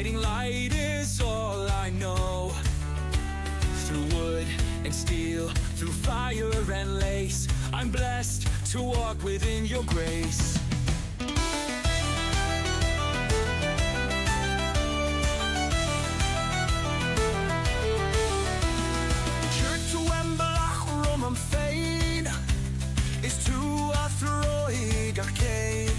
Guiding light is all I know. Through wood and steel, through fire and lace, I'm blessed to walk within your grace. Is to a throig arcane.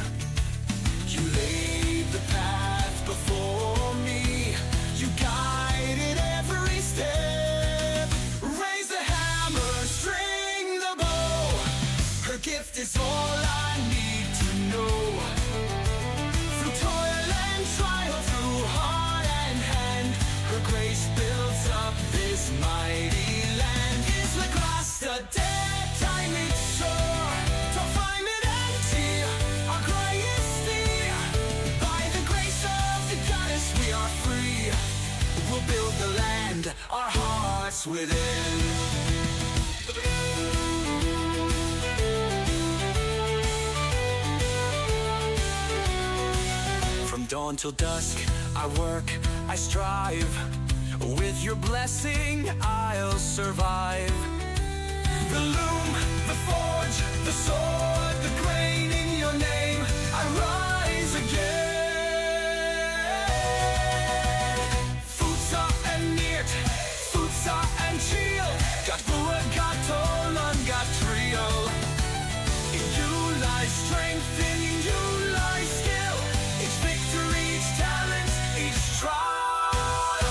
You laid the path before me. You guided every step. Raise the hammer, string the bow. Her gift is all I need to know. Through toil and trial, through heart and hand, her grace builds up this mighty land. Is the grass the dead time it's sure? Build the land, our hearts within. From dawn till dusk, I work, I strive. With your blessing, I'll survive. The loom, the forge, the sword, the grain in your name, I rise again. And chill, got buer, got tolan, got trio. In you lies strength, in you lies skill. Each victory, each talent, each trial.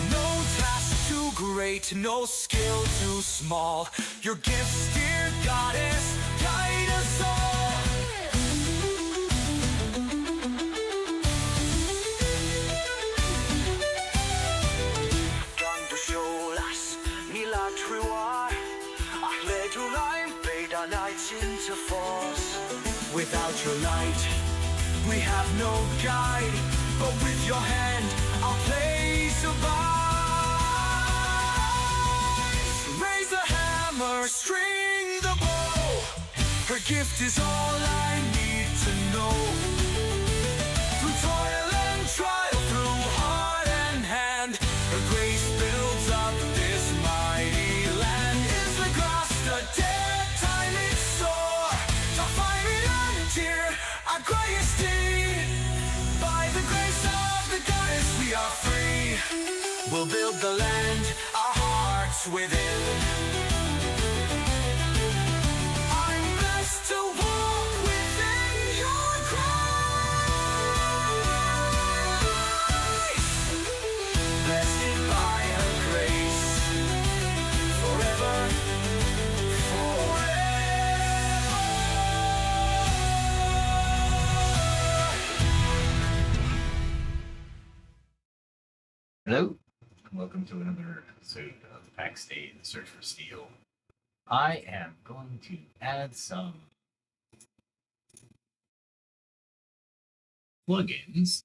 No task too great, no skill too small. Your gifts, dear goddess, guide us all. Into force. Without your light, we have no guide, but with your hand, our place abides. Raise the hammer, string the bow. Her gift is all I need to know. Through toil and trial, through heart and hand, her grace builds up this mighty land. Is the grass the dead? Our greatest deed, by the grace of the goddess we are free. We'll build the land, our hearts within. I'm blessed to walk within your grace. Blessed by her grace, forever. Hello, and welcome to another episode of Pax Dei, the Search for Steel. I am going to add some plugins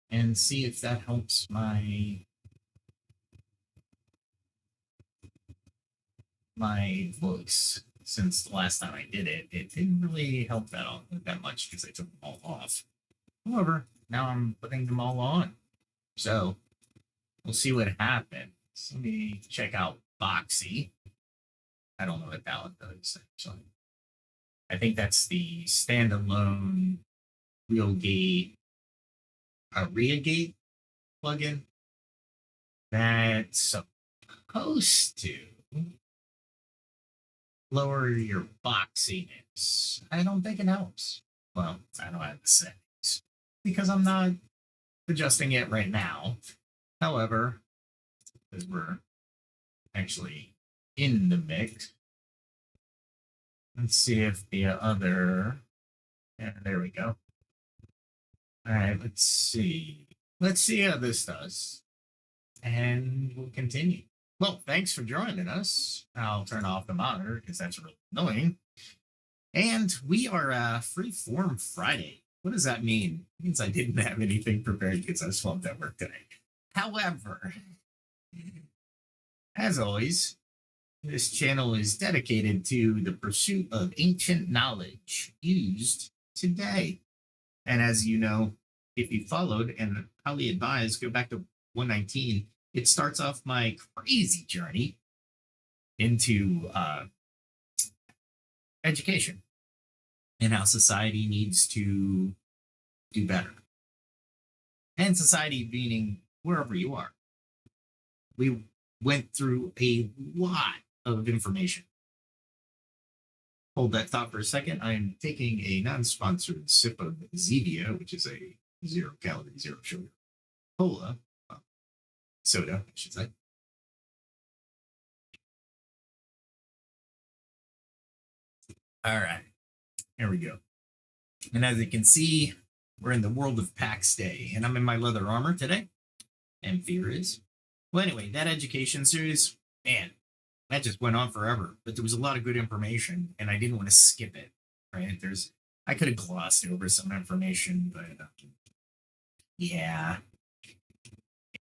and see if that helps my voice. Since the last time I did it, it didn't really help that much because I took them all off. However, now I'm putting them all on. So, we'll see what happens. Let me check out Boxy. I don't know what that one does, actually. I think that's the standalone ReaGate plugin that's supposed to lower your boxiness. I don't think it helps. Well, I don't have the settings because I'm not adjusting it right now. However, because we're actually in the mix, let's see if the other. Yeah, there we go. All right, let's see. Let's see how this does, and we'll continue. Well, thanks for joining us. I'll turn off the monitor because that's really annoying. And we are Freeform Friday. What does that mean? It means I didn't have anything prepared because I was swamped at work today. However, as always, This channel is dedicated to the pursuit of ancient knowledge used today. And as you know, if you followed, and highly advised, go back to 119, it starts off my crazy journey into education and how society needs to do better. And society meaning wherever you are. We went through a lot of information. Hold that thought for a second. I'm taking a non-sponsored sip of Zevia, which is a 0-calorie, 0-sugar cola, soda, I should say. All right, here we go. And as you can see, we're in the world of Pax Dei, and I'm in my leather armor today. And fear is. Well, anyway, that education series, man, that just went on forever. But there was a lot of good information, and I didn't want to skip it. Right? I could have glossed over some information, but yeah,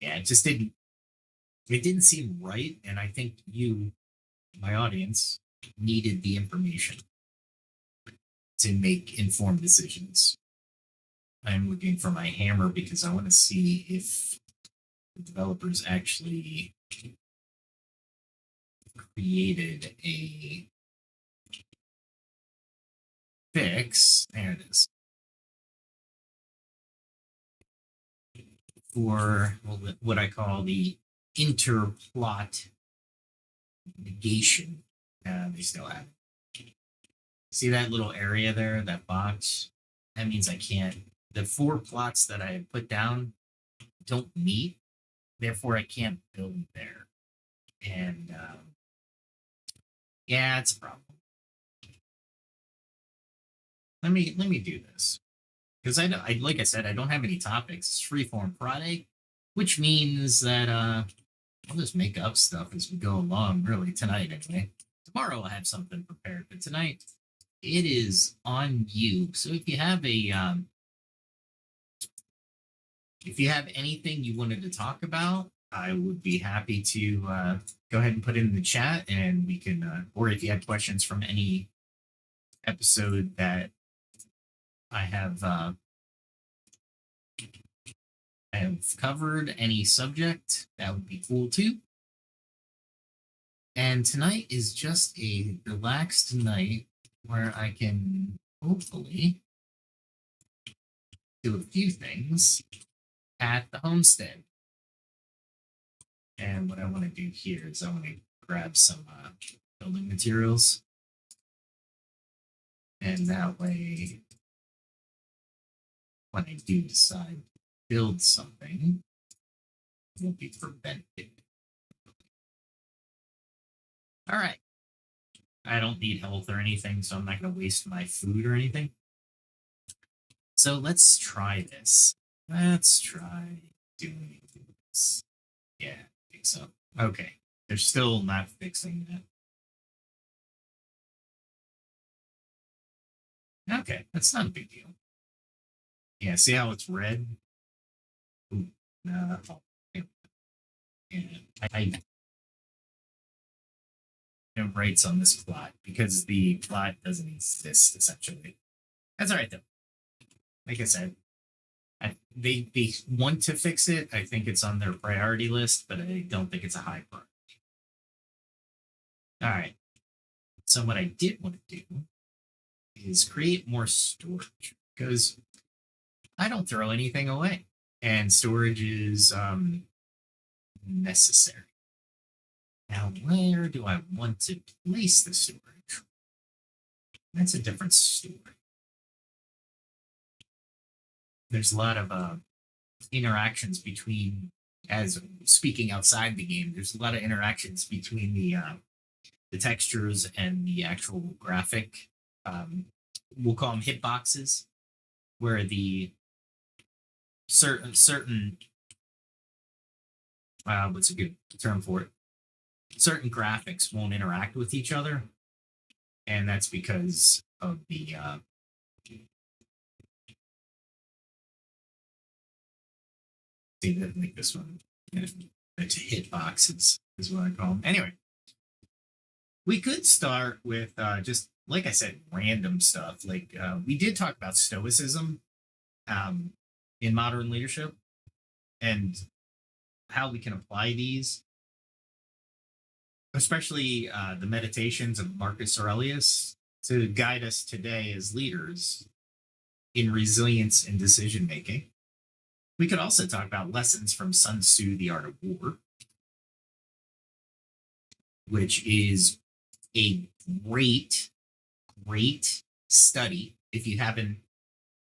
it just didn't. It didn't seem right, and I think you, my audience, needed the information to make informed decisions. I'm looking for my hammer because I want to see if the developers actually created a fix. There it is. For what I call the interplot negation. They still have it. See that little area there, that box? That means I can't. The 4 plots that I put down don't meet, therefore I can't build there. And yeah, it's a problem. Let me do this because I like I said, I don't have any topics. It's freeform Friday, which means that I'll just make up stuff as we go along. Really, tonight anyway. Tomorrow I'll have something prepared, but tonight it is on you. So if you have anything you wanted to talk about, I would be happy to go ahead and put it in the chat, and we can, or if you had questions from any episode that I have covered, any subject, that would be cool too. And tonight is just a relaxed night where I can hopefully do a few things at the homestead. And what I want to do here is I want to grab some building materials. And that way, when I do decide to build something, it won't be prevented. All right. I don't need health or anything, so I'm not going to waste my food or anything. So let's try this. Let's try doing this. Yeah, I think so. Okay. They're still not fixing that. Okay, that's not a big deal. Yeah, see how it's red? Ooh, yeah, I no rights on this plot because the plot doesn't exist, essentially. That's all right, though. Like I said, they want to fix it. I think it's on their priority list, but I don't think it's a high priority. All right. So what I did want to do is create more storage because I don't throw anything away, and storage is necessary. Now, where do I want to place the storage? That's a different story. There's a lot of interactions between, as speaking outside the game, there's a lot of interactions between the textures and the actual graphic. We'll call them hitboxes, where the certain what's a good term for it? Certain graphics won't interact with each other, and that's because of the see that like this one, the hitboxes is what I call them. Anyway, We could start with just like I said, random stuff. Like we did talk about stoicism um, in modern leadership and how we can apply these, especially the meditations of Marcus Aurelius, to guide us today as leaders in resilience and decision making. We could also talk about lessons from Sun Tzu, The Art of War, which is a great, great study. If you haven't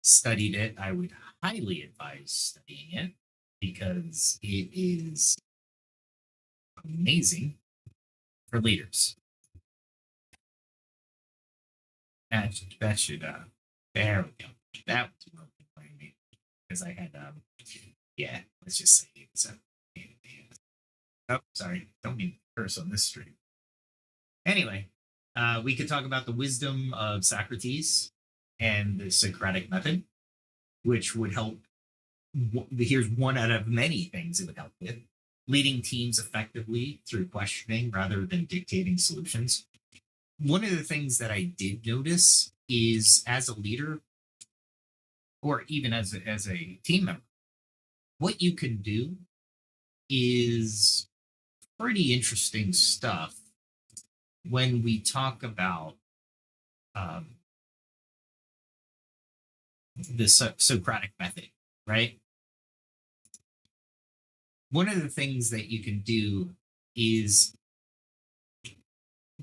studied it, I would highly advise studying it because it is amazing for leaders. That should there we go. That was working me because I had yeah, let's just say it's a pain in the ass. Oh, sorry, don't mean to curse on this stream. Anyway, we could talk about the wisdom of Socrates and the Socratic method, which would help. Here's one out of many things it would help with: leading teams effectively through questioning rather than dictating solutions. One of the things that I did notice is as a leader, or even as a team member, what you can do is pretty interesting stuff when we talk about um, the Socratic method, right? One of the things that you can do is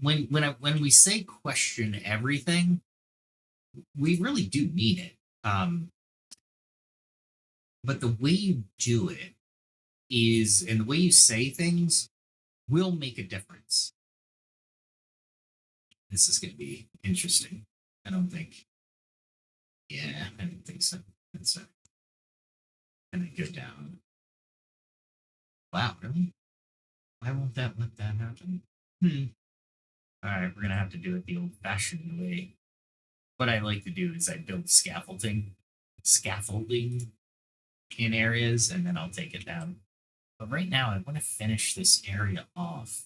when we say question everything, we really do mean it. But the way you do it is, and the way you say things will make a difference. This is going to be interesting. I don't think. Yeah, I don't think so. That's it. And then go down. Wow, really? Why won't that let that happen? All right, we're gonna have to do it the old-fashioned way. What I like to do is I build scaffolding in areas, and then I'll take it down. But right now, I want to finish this area off,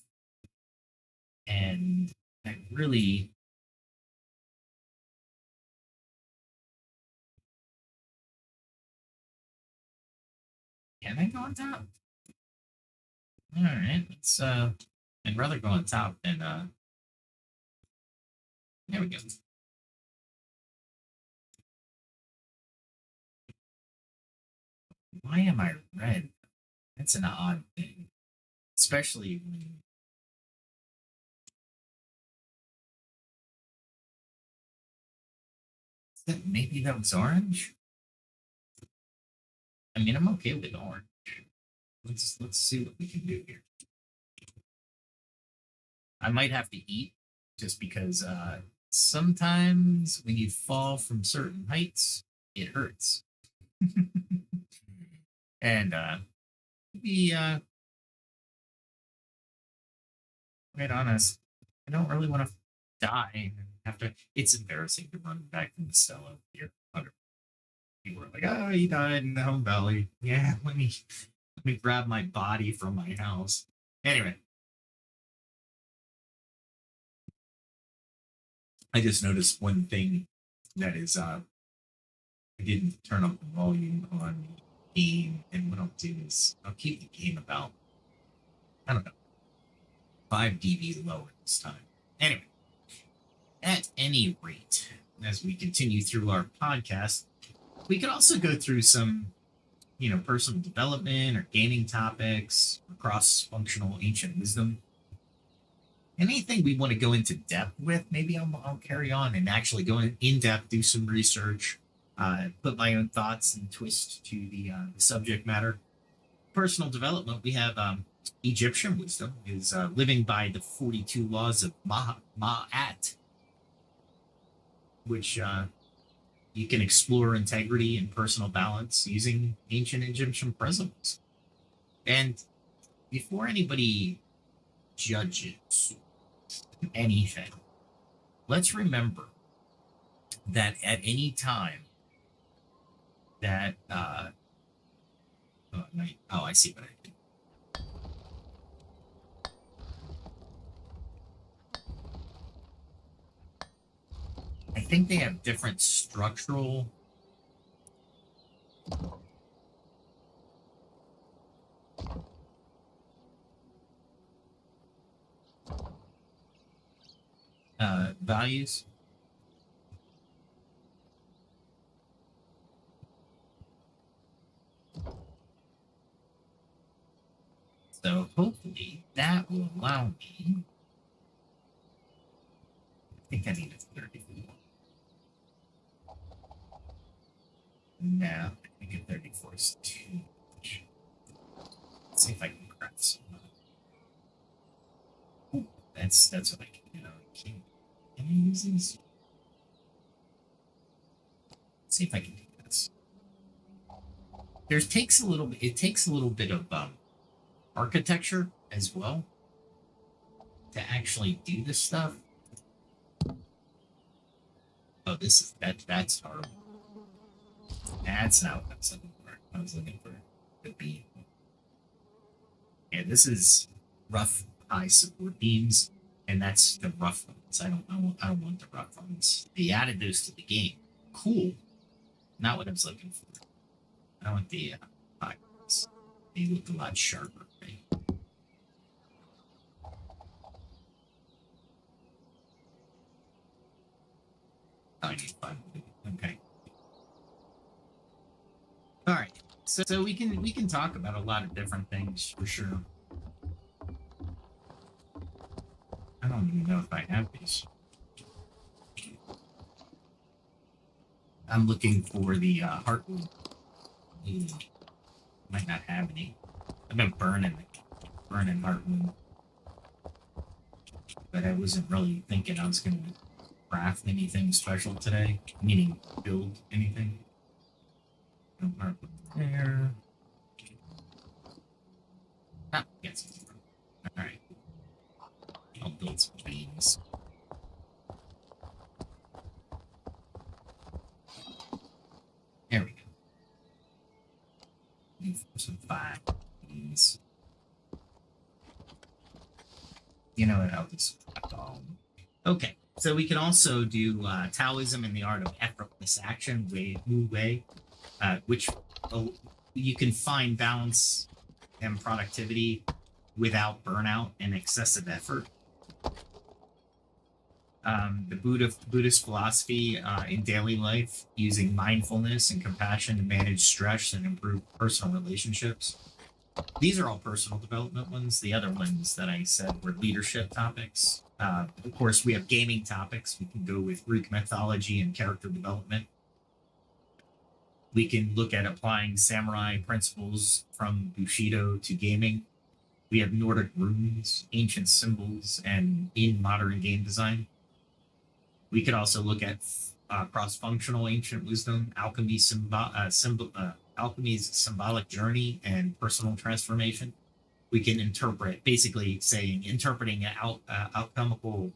and I really. Can I go on top? All right, let's. I'd rather go on top than. There we go. Why am I red? That's an odd thing, especially when. Maybe that was orange. I mean, I'm okay with orange. Let's see what we can do here. I might have to eat just because sometimes when you fall from certain heights, it hurts. And to be quite honest, I don't really want to die and have to. It's embarrassing to run back from the Stella here. People are like, "Oh, he died in the home valley." Yeah, let me grab my body from my house. Anyway, I just noticed one thing that is I didn't turn up the volume on the game, and what I'll do is I'll keep the game about, I don't know, 5 dB lower this time. Anyway, at any rate, as we continue through our podcast, we could also go through some, personal development or gaming topics, or cross-functional ancient wisdom. Anything we want to go into depth with, maybe I'll carry on and actually go in depth, do some research, put my own thoughts and twist to the subject matter. Personal development, we have Egyptian wisdom is living by the 42 laws of Ma'at, which you can explore integrity and personal balance using ancient Egyptian principles. And before anybody judges anything, let's remember that at any time that I see what I did. I think they have different structural values. So hopefully that will allow me. I think I need a 34. No, I think a 34 is too much. Let's see if I can craft some. Ooh, that's what I can do. Can I use these? Let's see if I can do this. It takes a little bit of architecture as well to actually do this stuff. Oh, that's horrible. That's not what I was looking for. I was looking for the beam. Yeah, this is rough high support beams, and that's the rough ones. I don't want the rough ones. They added those to the game. Cool. Not what I was looking for. I want the high ones. They look a lot sharper, right? I need 5. Okay. All right. So we can talk about a lot of different things for sure. I don't even know if I have these. I'm looking for the heartwood. Might not have any. I've been burning heartwood, but I wasn't really thinking I was going to craft anything special today. Meaning build anything. No heartwood there. Ah, yes. All right. I'll build some beams. There we go. Need some 5 beams. You know what? I'll just. Okay. So we can also do Taoism and the art of effortless action, Wu Wei, which you can find balance and productivity without burnout and excessive effort. The Buddhist philosophy in daily life, using mindfulness and compassion to manage stress and improve personal relationships. These are all personal development ones. The other ones that I said were leadership topics. Of course, we have gaming topics. We can go with Greek mythology and character development. We can look at applying samurai principles from Bushido to gaming. We have Nordic runes, ancient symbols, and in modern game design. We could also look at cross-functional ancient wisdom, alchemy's symbolic journey, and personal transformation. We can interpret, basically saying, interpreting alchemical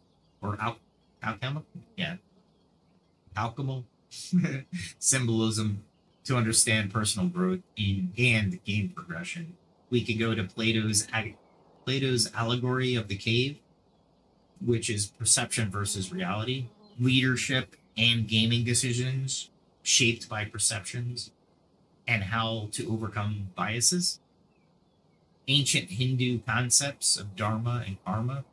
symbolism to understand personal growth and game progression. We could go to Plato's allegory of the cave, which is perception versus reality, leadership and gaming decisions shaped by perceptions, and how to overcome biases. Ancient Hindu concepts of dharma and karma,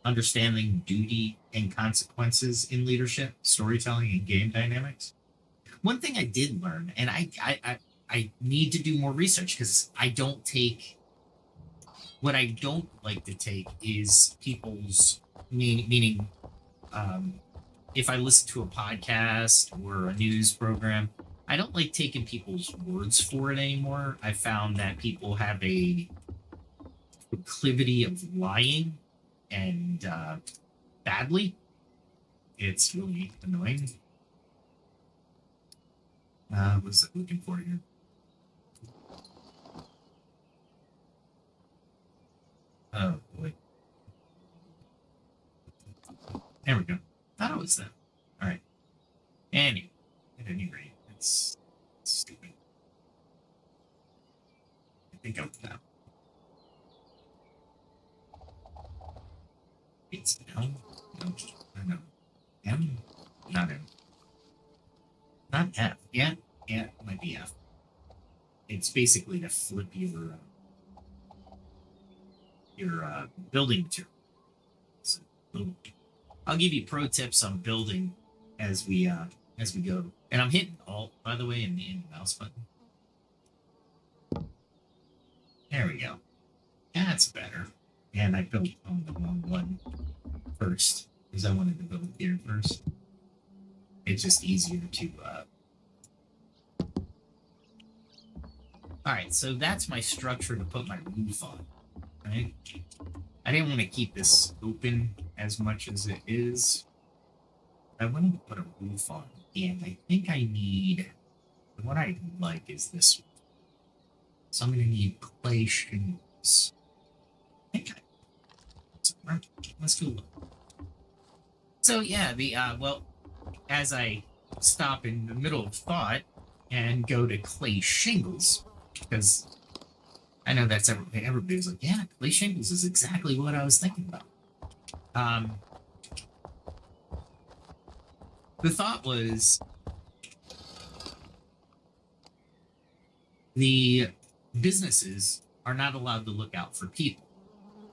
understanding duty and consequences in leadership, storytelling, and game dynamics. One thing I did learn, and I need to do more research because I don't take. What I don't like to take is people's meaning. If I listen to a podcast or a news program, I don't like taking people's words for it anymore. I found that people have a proclivity of lying and badly. It's really annoying. What was I looking for here? Oh boy. There we go. Thought it was that. All right. Anyway, at any rate, it's stupid. I think I'm down. It's down. No, I know. M. not in, not F. Yeah, it might be F. It's basically to flip your building material. So, I'll give you pro tips on building as we go. And I'm hitting Alt, by the way, in the mouse button. There we go. That's better. And I built on the wrong one first because I wanted to build here first. It's just easier to. All right, so that's my structure to put my roof on. Right. I didn't want to keep this open as much as it is. I wanted to put a roof on, and I think I need. What I like is this one. So I'm going to need clay shingles. I think let's go look. So yeah, well, as I stop in the middle of thought and go to clay shingles, because I know that's everybody's like, yeah, clay shingles is exactly what I was thinking about. The thought was the businesses are not allowed to look out for people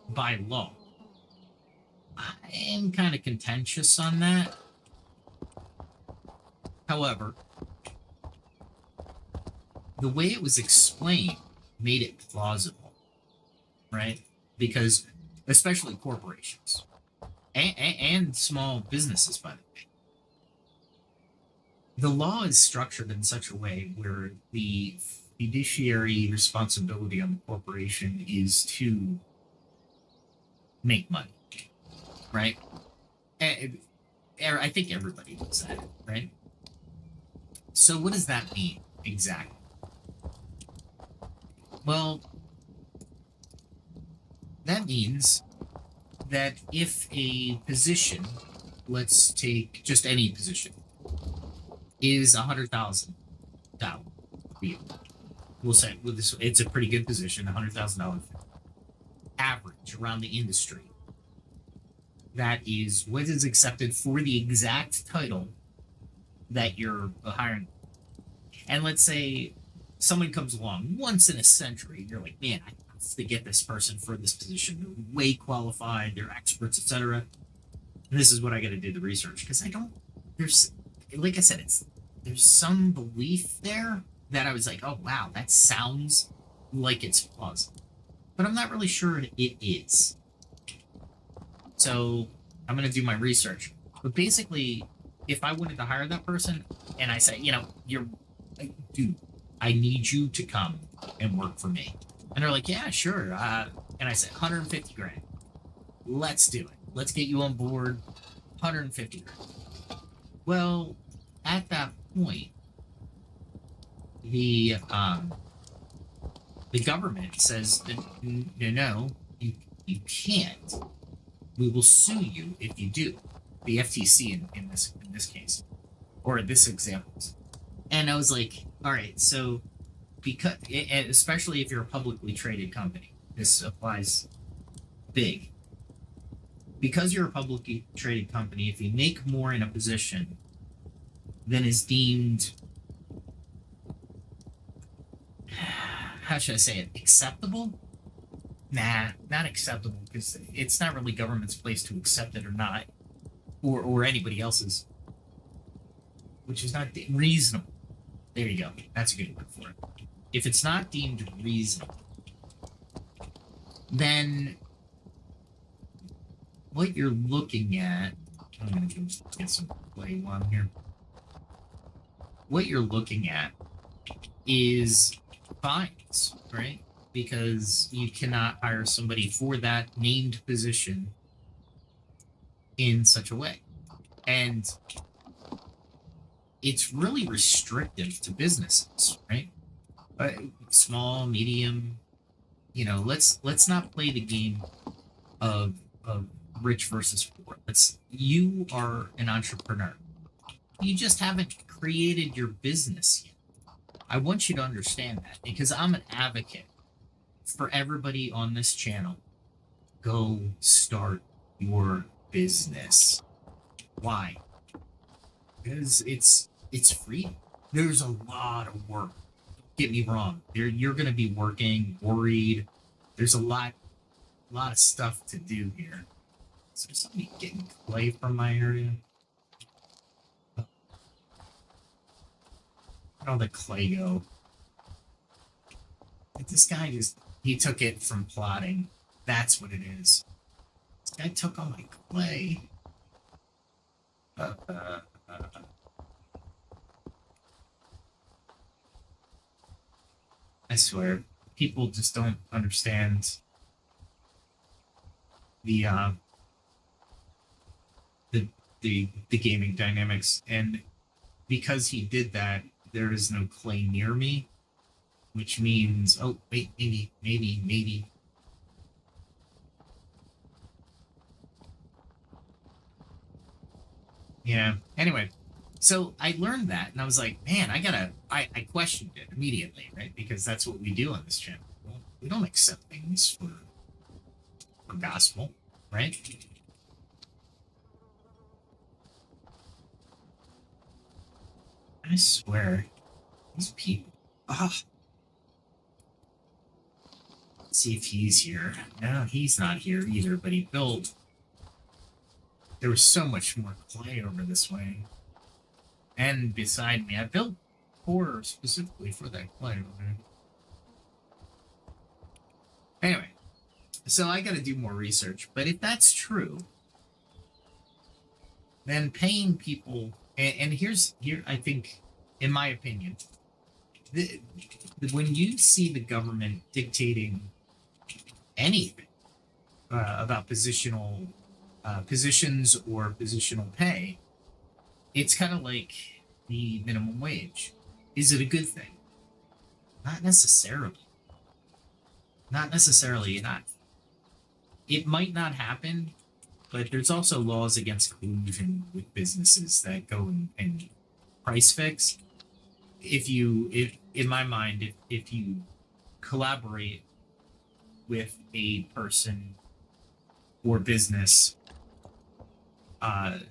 by law. I am kind of contentious on that. However, the way it was explained made it plausible, right? Because especially corporations and small businesses, by the way, the law is structured in such a way where the fiduciary responsibility on the corporation is to make money, right? And I think everybody knows that, right? So what does that mean exactly? Well, that means that if a position, let's take just any position, is $100,000 for you. We'll say it's a pretty good position, $100,000 average around the industry. That is what is accepted for the exact title that you're hiring. And let's say someone comes along once in a century, you're like, man, I have to get this person for this position. They're way qualified, they're experts, etc. And this is what I got to do the research because there's, like I said, there's some belief there that I was like, oh wow, that sounds like it's plausible, but I'm not really sure it is. So I'm gonna do my research. But basically, if I wanted to hire that person, and I say, dude, I need you to come and work for me, and they're like, yeah, sure. And I said, 150 grand. Let's do it. Let's get you on board. 150 grand. Well, at that point, the government says that, no, you can't. We will sue you if you do. The FTC in this case, or this example. And I was like, all right, so because especially if you're a publicly traded company, this applies big. Because you're a publicly traded company, if you make more in a position than is deemed, how should I say it, acceptable? Nah, not acceptable, because it's not really government's place to accept it or not, or anybody else's, which is not reasonable. There you go. That's a good word for it. If it's not deemed reasonable, then what you're looking at, I'm going to get some play one here. What you're looking at is fines, right? Because you cannot hire somebody for that named position in such a way. And it's really restrictive to businesses, right? Small, medium, let's not play the game of rich versus poor. You are an entrepreneur. You just haven't created your business yet. I want you to understand that, because I'm an advocate for everybody on this channel. Go start your business. Why? because it's free. There's a lot of work. Don't get me wrong. You're gonna be working, worried. There's a lot of stuff to do here. Is there somebody getting clay from my area? Where'd all the clay go? Like this guy he took it from plotting. That's what it is. This guy took all my clay. I swear, people just don't understand the the gaming dynamics, and because he did that, there is no clay near me, which means oh wait, maybe. Yeah. Anyway, so I learned that, and I was like, man, I questioned it immediately, right? Because that's what we do on this channel. Well, we don't accept things for gospel, right? I swear, these people. Ah. Let's see if he's here. No, he's not here either. But he built. There was so much more clay over this way. And beside me, I built 4 specifically for that clay over there. Anyway, so I got to do more research. But if that's true, then paying people, and here I think, in my opinion, when you see the government dictating anything about positional positions or positional pay, it's kind of like the minimum wage. Is it a good thing? Not necessarily. Not necessarily. It might not happen, but there's also laws against collusion with businesses that go and price fix. If in my mind, if you collaborate with a person or business, it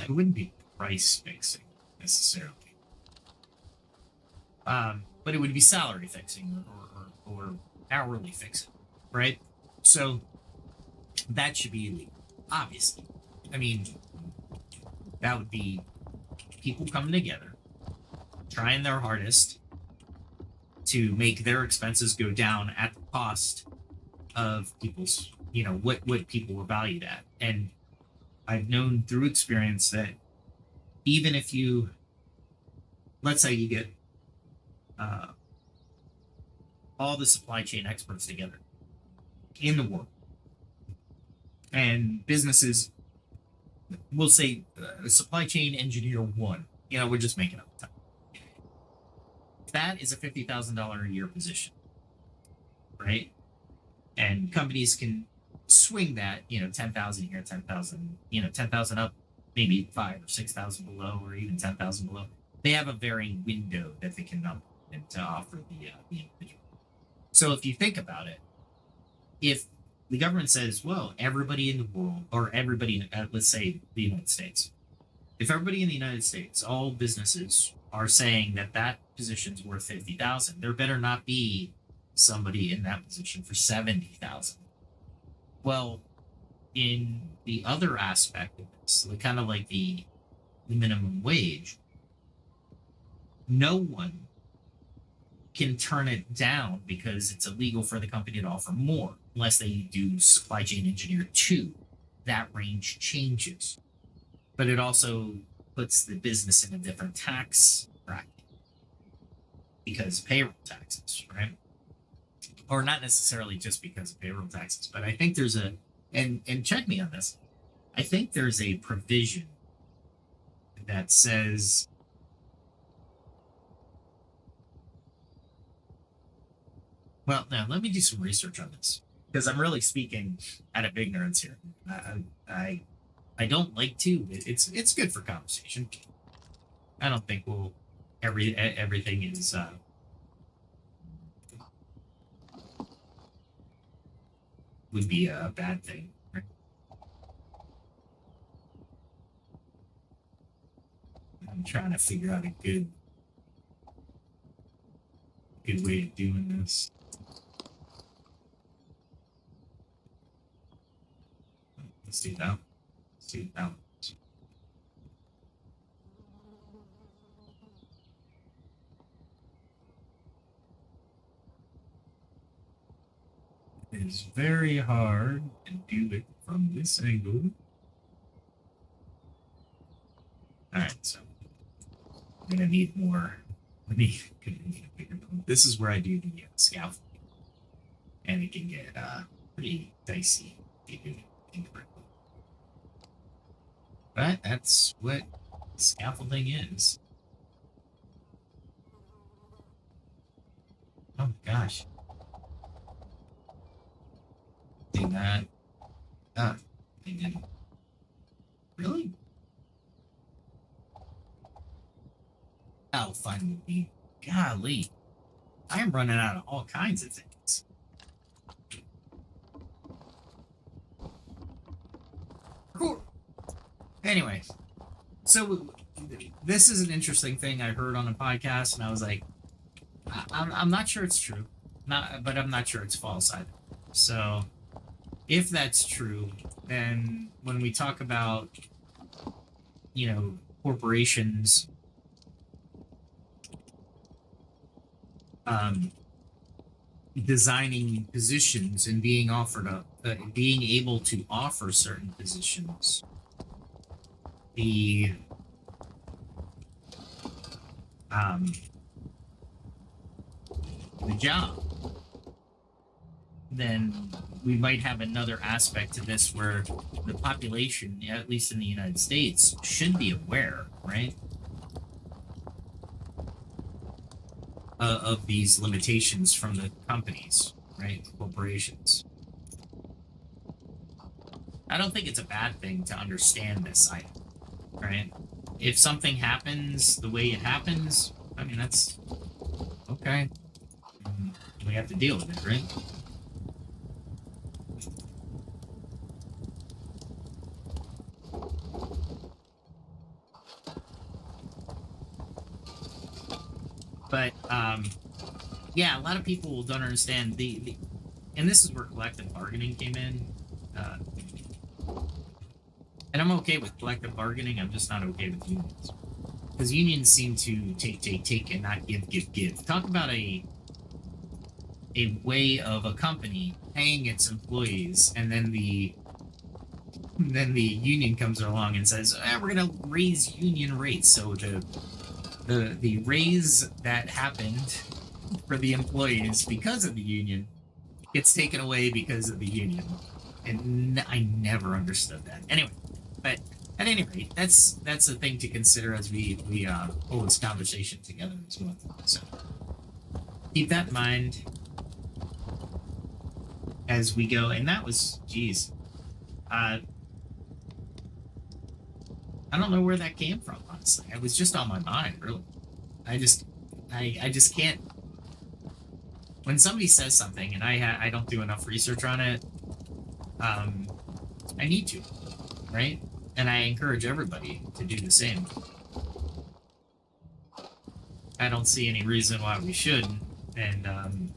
wouldn't be price fixing necessarily, but it would be salary fixing or hourly fixing, right? So that should be illegal, obviously. I mean, that would be people coming together, trying their hardest to make their expenses go down at the cost of people's, what people were valued at. And I've known through experience that even if you, let's say you get all the supply chain experts together in the world, and businesses will say supply chain engineer 1, we're just making up the time. That is a $50,000 a year position, right? And companies can swing that, 10,000 here, 10,000, 10,000 up, maybe 5 or 6,000 below, or even 10,000 below. They have a varying window that they can number and to offer the individual. So if you think about it, if the government says, well, everybody in the world, or everybody, let's say the United States, if everybody in the United States, all businesses are saying that position's worth 50,000, there better not be somebody in that position for 70,000. Well, in the other aspect of this, kind of like the minimum wage, no one can turn it down because it's illegal for the company to offer more unless they do supply chain engineer 2. That range changes, but it also puts the business in a different tax bracket because of payroll taxes, right? Or not necessarily just because of payroll taxes, but I think there's and check me on this, I think there's a provision that says well, now let me do some research on this because I'm really speaking out of ignorance here. I don't like to. It's good for conversation. I don't think everything is would be a bad thing. Right? I'm trying to figure out a good way of doing this. Let's do that. Let's do that. It is very hard to do it from this angle. Alright, so I'm gonna need more. Gonna need a bigger boat. This is where I do the scaffolding. And it can get pretty dicey if you do it incorrectly. But that's what scaffolding is. Oh gosh. Do that. Ah, they didn't. Really? Oh, fine with me. Golly. I'm running out of all kinds of things. Cool. Anyway, so this is an interesting thing I heard on a podcast, and I was like, I'm not sure it's true, but I'm not sure it's false either. So, if that's true, then when we talk about, corporations, designing positions and being being able to offer certain positions, the job, then we might have another aspect to this where the population, at least in the United States, should be aware, right, of these limitations from the companies, right, corporations. I don't think it's a bad thing to understand this item, right? If something happens the way it happens, I mean, that's okay. We have to deal with it, right? But yeah, a lot of people don't understand the and this is where collective bargaining came in. And I'm okay with collective bargaining. I'm just not okay with unions, because unions seem to take, and not give. Talk about a way of a company paying its employees, and then the union comes along and says, we're gonna raise union rates. So the raise that happened for the employees because of the union gets taken away because of the union. And I never understood that. Anyway, but at any rate, that's a thing to consider as we hold this conversation together as well. So keep that in mind as we go. And that was, geez, I don't know where that came from, honestly. It was just on my mind, really. I just can't. When somebody says something and I don't do enough research on it, I need to, right? And I encourage everybody to do the same. I don't see any reason why we shouldn't. And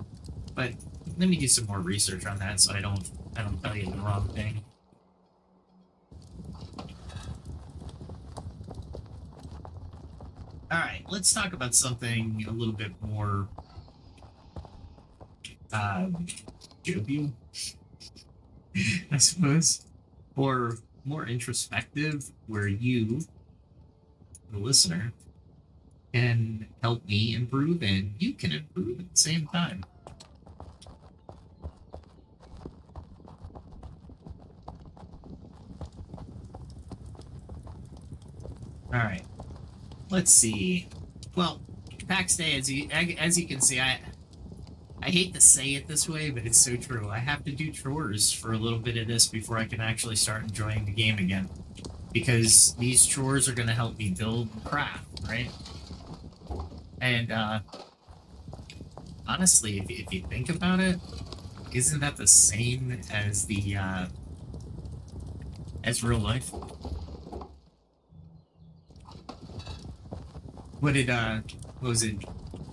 but let me do some more research on that so I don't tell you the wrong thing. All right, let's talk about something a little bit more jovial, I suppose, or more introspective, where you, the listener, can help me improve and you can improve at the same time. All right. Let's see. Well, Pax Day, as you can see, I hate to say it this way, but it's so true. I have to do chores for a little bit of this before I can actually start enjoying the game again, because these chores are going to help me build craft, right? And honestly, if you think about it, isn't that the same as the as real life? What was it?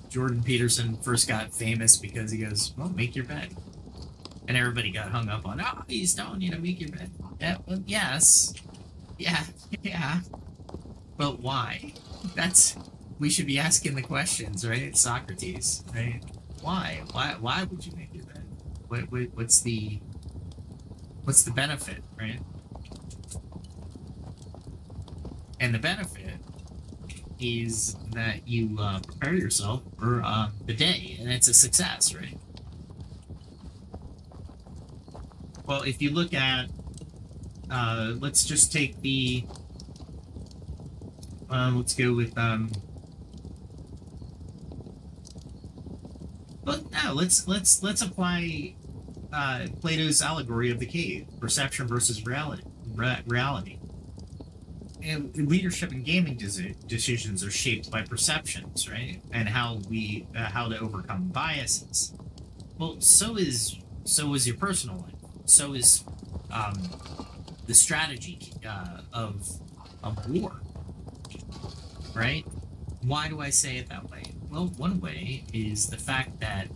Jordan Peterson first got famous because he goes, "Well, make your bed," and everybody got hung up on, "Oh, he's telling you to make your bed." Yeah, well, yes, yeah, yeah, but why? That's we should be asking the questions, right? Socrates, right? Why? Why would you make your bed? What's the benefit, right? And the benefit is that you prepare yourself for the day, and it's a success, right? Well, if you look at, let's just take the, let's go with, but no, let's apply Plato's allegory of the cave, perception versus reality. And leadership and gaming decisions are shaped by perceptions, right? And how to overcome biases. Well, so is your personal life. So is the strategy of war, right? Why do I say it that way? Well, one way is the fact that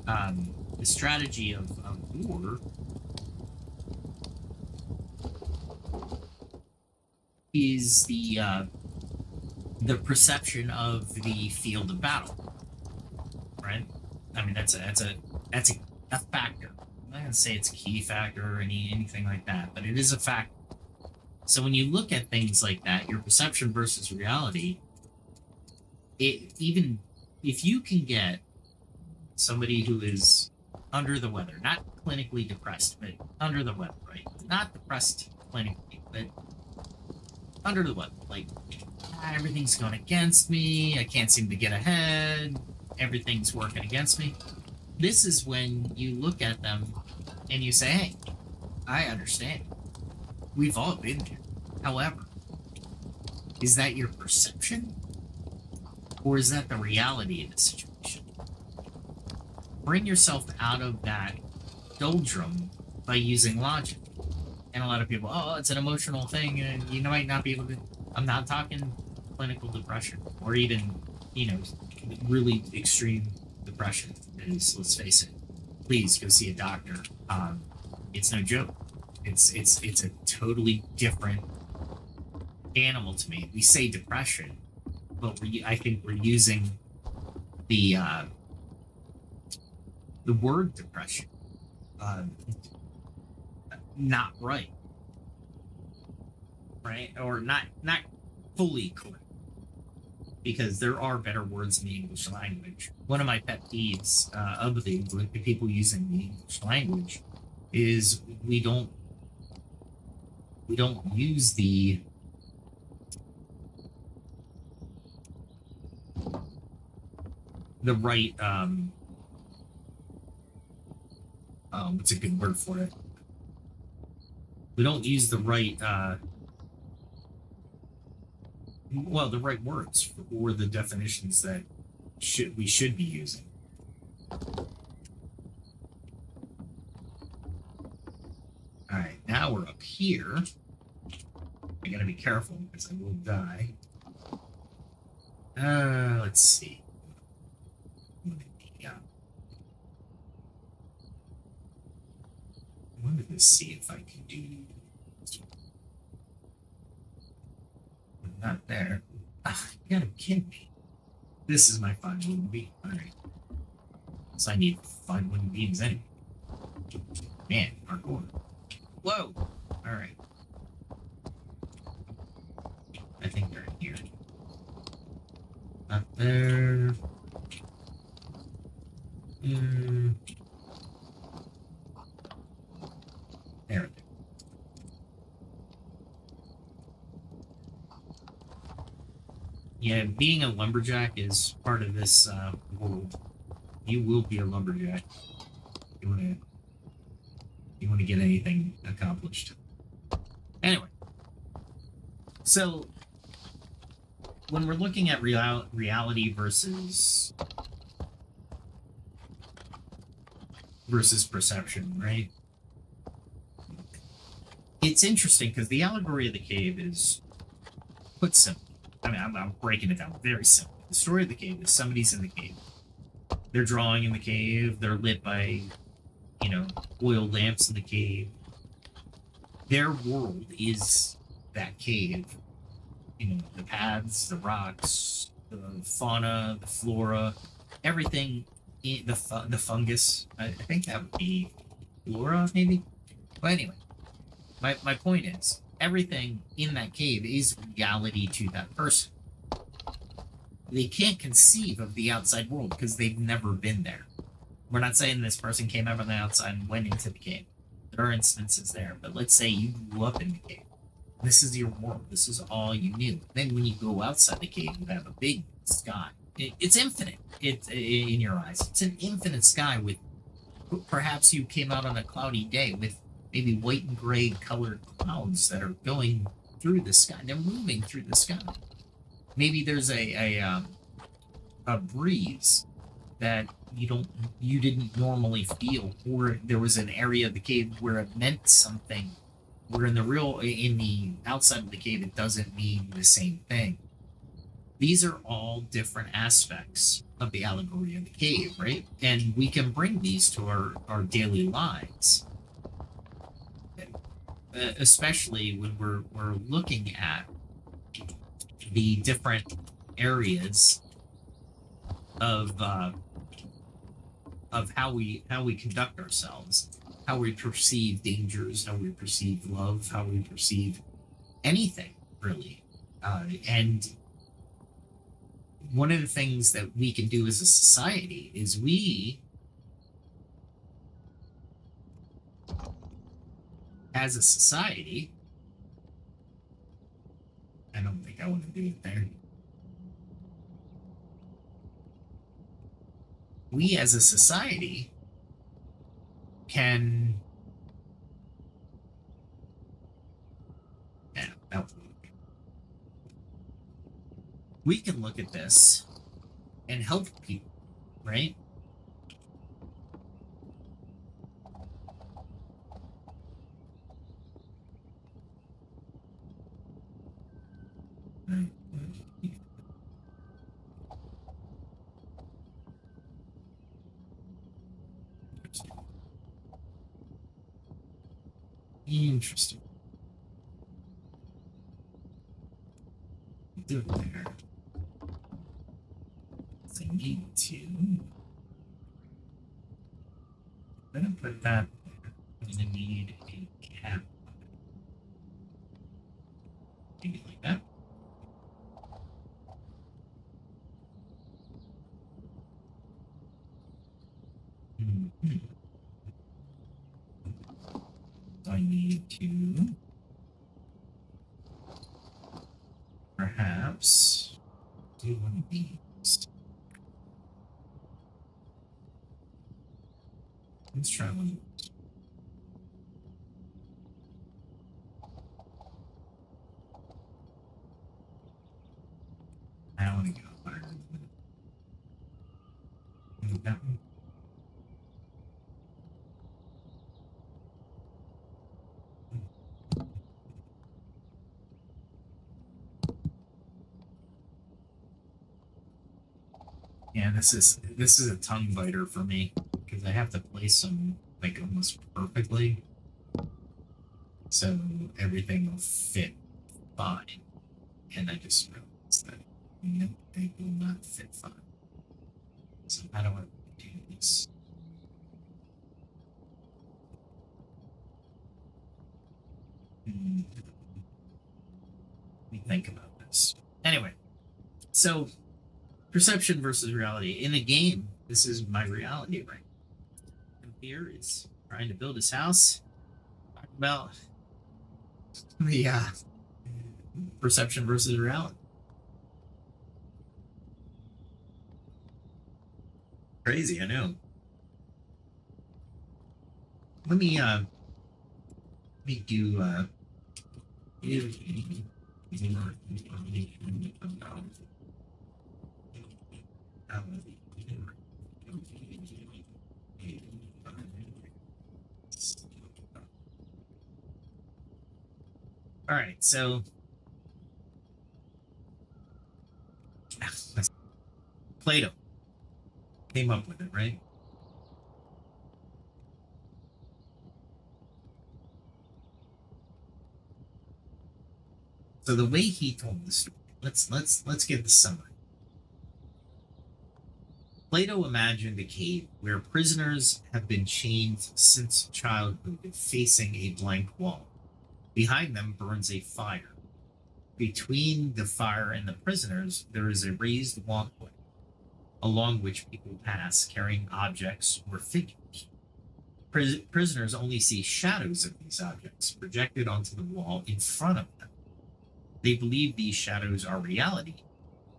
the strategy of war is the perception of the field of battle, right? I mean, that's a factor. I'm not gonna say it's a key factor or anything like that, but it is a factor. So when you look at things like that, your perception versus reality, even if you can get somebody who is under the weather, not clinically depressed, but under the weather, right? Not depressed clinically, but under the weather, like everything's going against me, I can't seem to get ahead, everything's working against me. This is when you look at them and you say, hey, I understand. We've all been there. However, is that your perception? Or is that the reality of the situation? Bring yourself out of that doldrum by using logic. And a lot of people, oh, it's an emotional thing, and you might not be able to. I'm not talking clinical depression, or even, really extreme depression. Let's face it. Please go see a doctor. It's no joke. It's a totally different animal to me. We say depression, but I think we're using the word depression not right, or not fully correct, because there are better words in the English language. One of my pet peeves of the people using the English language is we don't use the right what's a good word for it? We don't use the right the right words for the definitions that we should be using. All right, now we're up here. I gotta be careful because I will die. Let's see. I wanted to see if I can do. Not there. Ah, you gotta be kidding me. This is my 5 wooden beam. Alright. So I need 5 wooden beams anyway. Man, parkour. Whoa! Alright. I think they're in here. Up there. There. Yeah, being a lumberjack is part of this world. You will be a lumberjack. You want to get anything accomplished. Anyway, so when we're looking at reality versus versus perception, right? It's interesting because the allegory of the cave is put simply. I mean, I'm breaking it down very simply. The story of the cave is somebody's in the cave. They're drawing in the cave. They're lit by, oil lamps in the cave. Their world is that cave. The paths, the rocks, the fauna, the flora, everything, the fungus. I think that would be flora, maybe. But anyway, my point is, everything in that cave is reality to that person. They can't conceive of the outside world because they've never been there. We're not saying this person came out on the outside and went into the cave. There are instances there, but let's say you grew up in the cave. This is your world. This is all you knew. Then when you go outside the cave, you have a big sky. It's infinite. It's in your eyes. It's an infinite sky with, perhaps you came out on a cloudy day with maybe white and gray colored clouds that are going through the sky. They're moving through the sky. Maybe there's a breeze that you didn't normally feel, or there was an area of the cave where it meant something, where in the outside of the cave it doesn't mean the same thing. These are all different aspects of the allegory of the cave, right? And we can bring these to our daily lives, especially when we're looking at the different areas of how we conduct ourselves, how we perceive dangers, how we perceive love, how we perceive anything, really. And one of the things that we can do as a society is as a society, I don't think I want to do it there. We as a society can, that would work. We can look at this and help people, right? Interesting. Do it there. So I need to. I'm gonna put that there. I'm gonna need a cap. Maybe like that. Mm-hmm. So I need to perhaps do one of these. Let's try one. I want to go higher than that one. Yeah, this is a tongue biter for me because I have to place them like almost perfectly, so everything will fit fine. And I just realized that no, they will not fit fine. So how do I do this? Let me think about this. Anyway, so perception versus reality. In a game, this is my reality, right? And here is trying to build his house. Talk about the perception versus reality. Crazy, I know. Let me do All right, so Plato came up with it, right? So the way he told the story, let's get the summary. Plato imagined a cave where prisoners have been chained since childhood, facing a blank wall. Behind them burns a fire. Between the fire and the prisoners, there is a raised walkway along which people pass carrying objects or figures. Prisoners only see shadows of these objects projected onto the wall in front of them. They believe these shadows are reality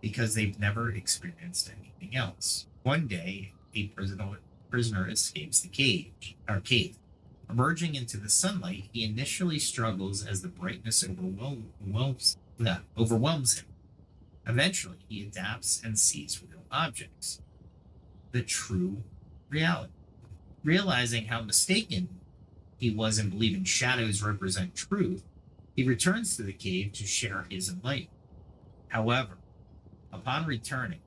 because they've never experienced anything else. One day, a prisoner escapes the cave. Emerging into the sunlight, he initially struggles as the brightness overwhelms him. Eventually, he adapts and sees real objects, the true reality. Realizing how mistaken he was in believing shadows represent truth, he returns to the cave to share his enlightenment. However, upon returning,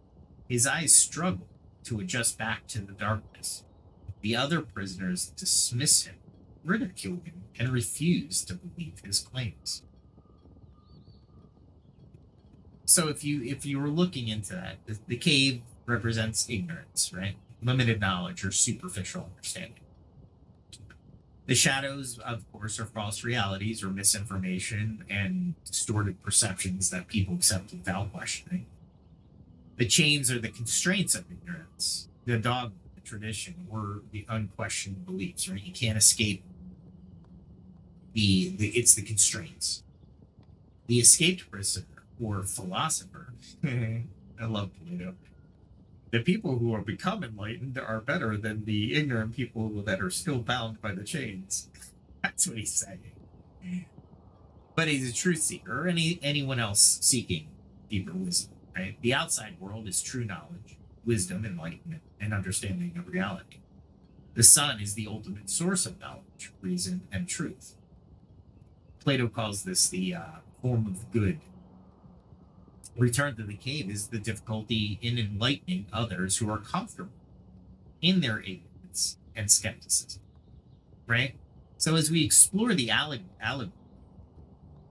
his eyes struggle to adjust back to the darkness. The other prisoners dismiss him, ridicule him, and refuse to believe his claims. So if you were looking into that, the cave represents ignorance, right? Limited knowledge or superficial understanding. The shadows, of course, are false realities or misinformation and distorted perceptions that people accept without questioning. The chains are the constraints of ignorance, the dogma, the tradition, or the unquestioned beliefs, right? You can't escape it's the constraints. The escaped prisoner or philosopher, I love Plato. The people who are become enlightened are better than the ignorant people that are still bound by the chains. That's what he's saying. But he's a truth seeker, or anyone else seeking deeper wisdom, right? The outside world is true knowledge, wisdom, enlightenment, and understanding of reality. The sun is the ultimate source of knowledge, reason, and truth. Plato calls this the form of good. Return to the cave is the difficulty in enlightening others who are comfortable in their ignorance and skepticism, right? So as we explore the allegory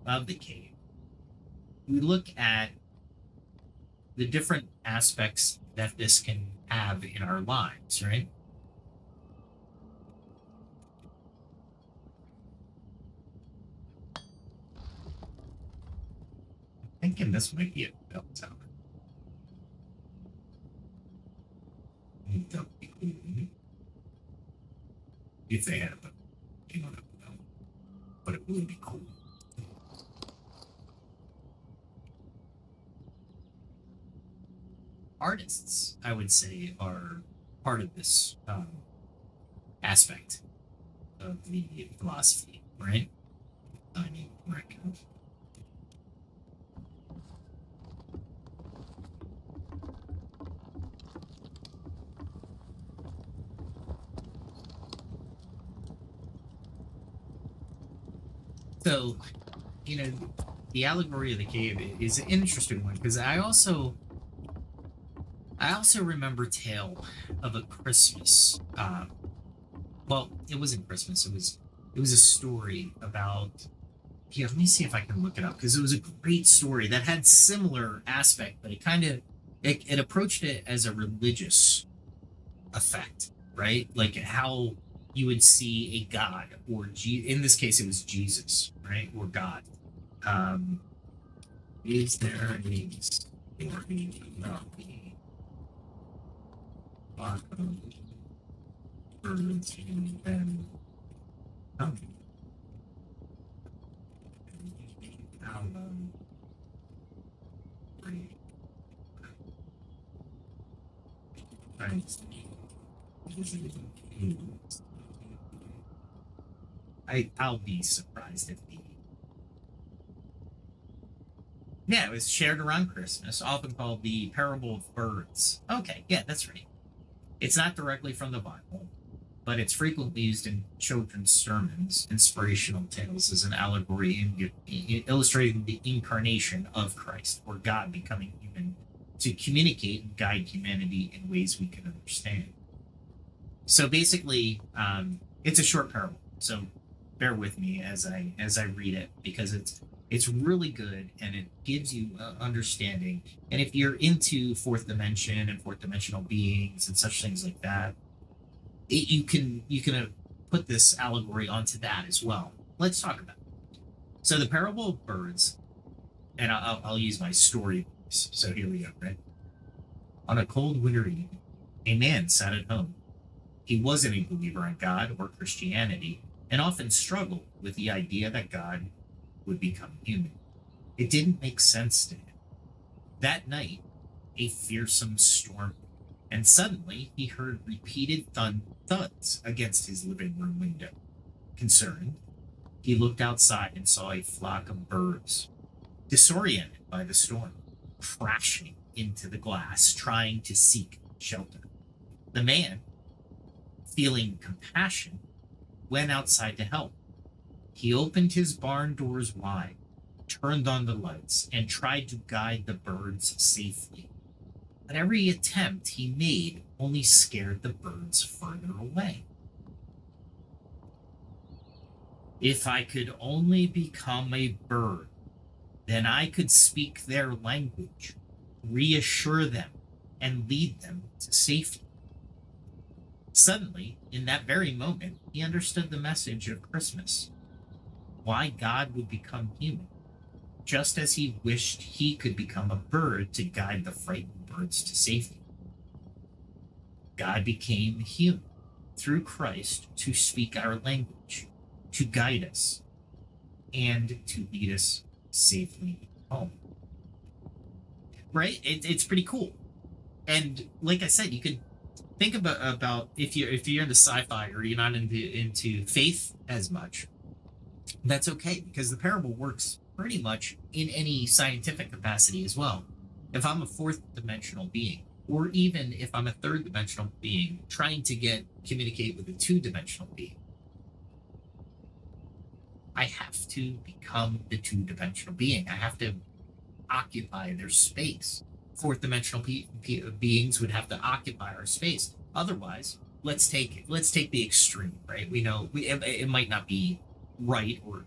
of the cave, we look at the different aspects that this can have in our lives, right? Thinking this might be a bell tower. That would be cool. If they had a you don't know, but it would be cool. Artists, I would say, are part of this aspect of the philosophy, right? I mean, reckon. So, the allegory of the cave is an interesting one because I also remember Tale of a Christmas. Well, it wasn't Christmas. It was a story about. Here, let me see if I can look it up because it was a great story that had similar aspect, but it approached it as a religious effect, right? Like how you would see a god or in this case it was Jesus, right? Or God. Is there a story about the flock of birds and then how I'll be surprised if it was shared around Christmas, often called the parable of birds. Okay, yeah, that's right. It's not directly from the Bible, but it's frequently used in children's sermons, inspirational tales as an allegory illustrating the incarnation of Christ, or God becoming human, to communicate and guide humanity in ways we can understand. So basically, it's a short parable. So bear with me as I read it, because it's really good and it gives you understanding. And if you're into fourth dimension and fourth dimensional beings and such things like that, you can put this allegory onto that as well. Let's talk about it. So the parable of birds, and I'll use my story voice. So here we go, right? On a cold winter evening, a man sat at home. He wasn't a believer in God or Christianity, and often struggled with the idea that God would become human. It didn't make sense to him. That night, a fearsome storm, and suddenly he heard repeated thuds against his living room window. Concerned, he looked outside and saw a flock of birds, disoriented by the storm, crashing into the glass, trying to seek shelter. The man, feeling compassion, went outside to help. He opened his barn doors wide, turned on the lights, and tried to guide the birds safely. But every attempt he made only scared the birds further away. If I could only become a bird, then I could speak their language, reassure them, and lead them to safety. Suddenly, in that very moment, he understood the message of Christmas. Why God would become human, just as he wished he could become a bird to guide the frightened birds to safety. God became human through Christ to speak our language, to guide us, and to lead us safely home. Right? It's pretty cool. And like I said, you could think about if you're into sci-fi or you're not into faith as much, that's okay, because the parable works pretty much in any scientific capacity as well. If I'm a fourth dimensional being, or even if I'm a third dimensional being trying to communicate with a two-dimensional being, I have to become the two-dimensional being. I have to occupy their space. Fourth dimensional beings would have to occupy our space. Otherwise, let's take the extreme, right? We know it might not be right, or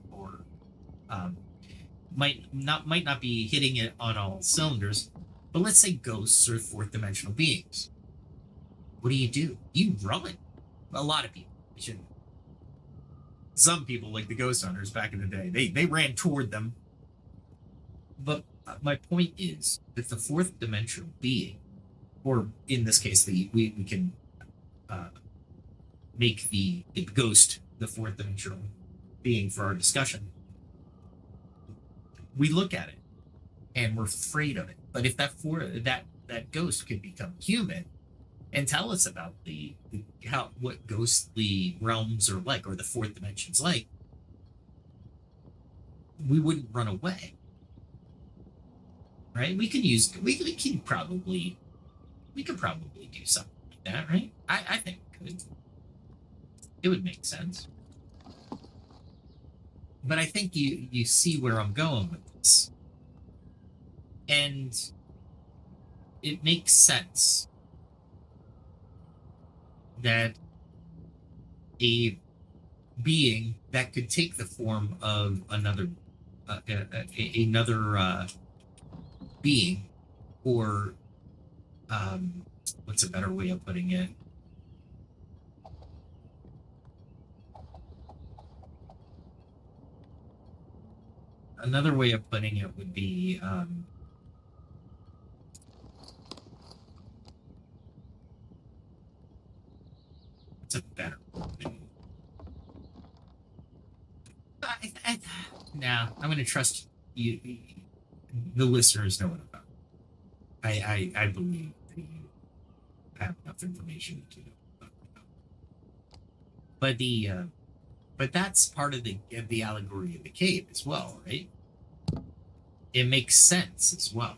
might not be hitting it on all cylinders. But let's say ghosts are fourth dimensional beings. What do? You run. A lot of people. Some people, like the ghost hunters back in the day, they ran toward them. But my point is that the fourth dimensional being, or in this case, we can make the ghost the fourth dimensional being for our discussion. We look at it and we're afraid of it. But if that ghost could become human and tell us about what ghostly realms are like, or the fourth dimension's like, we wouldn't run away. Right? We could probably do something like that, right? I think it would make sense. But I think you see where I'm going with this. And it makes sense that a being that could take the form of another being, or what's a better way of putting it? Another way of putting it would be it's a better word. Now I'm going to trust you. The listeners know what I'm about. I believe that you have enough information to know what I'm about. But that's part of the allegory of the cave as well, right? It makes sense as well.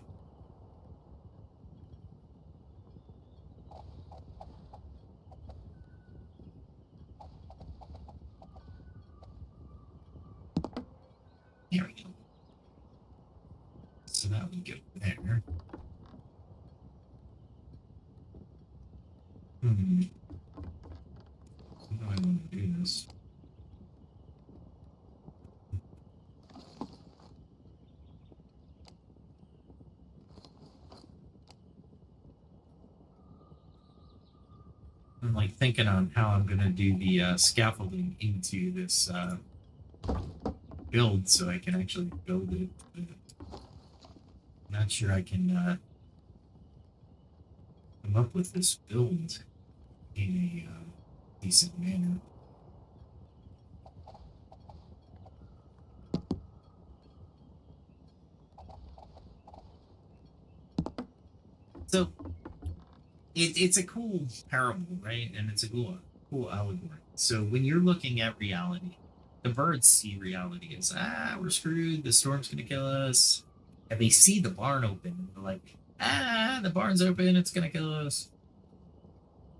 There we go. So that would go there. How do I want to do this? I'm like thinking on how I'm gonna do the scaffolding into this build so I can actually build it. Not sure I can come up with this build in a decent manner. So it's a cool parable, right? And it's a cool allegory. So when you're looking at reality, the birds see reality as we're screwed, the storm's gonna kill us. And they see the barn open and they're like, the barn's open, it's gonna kill us.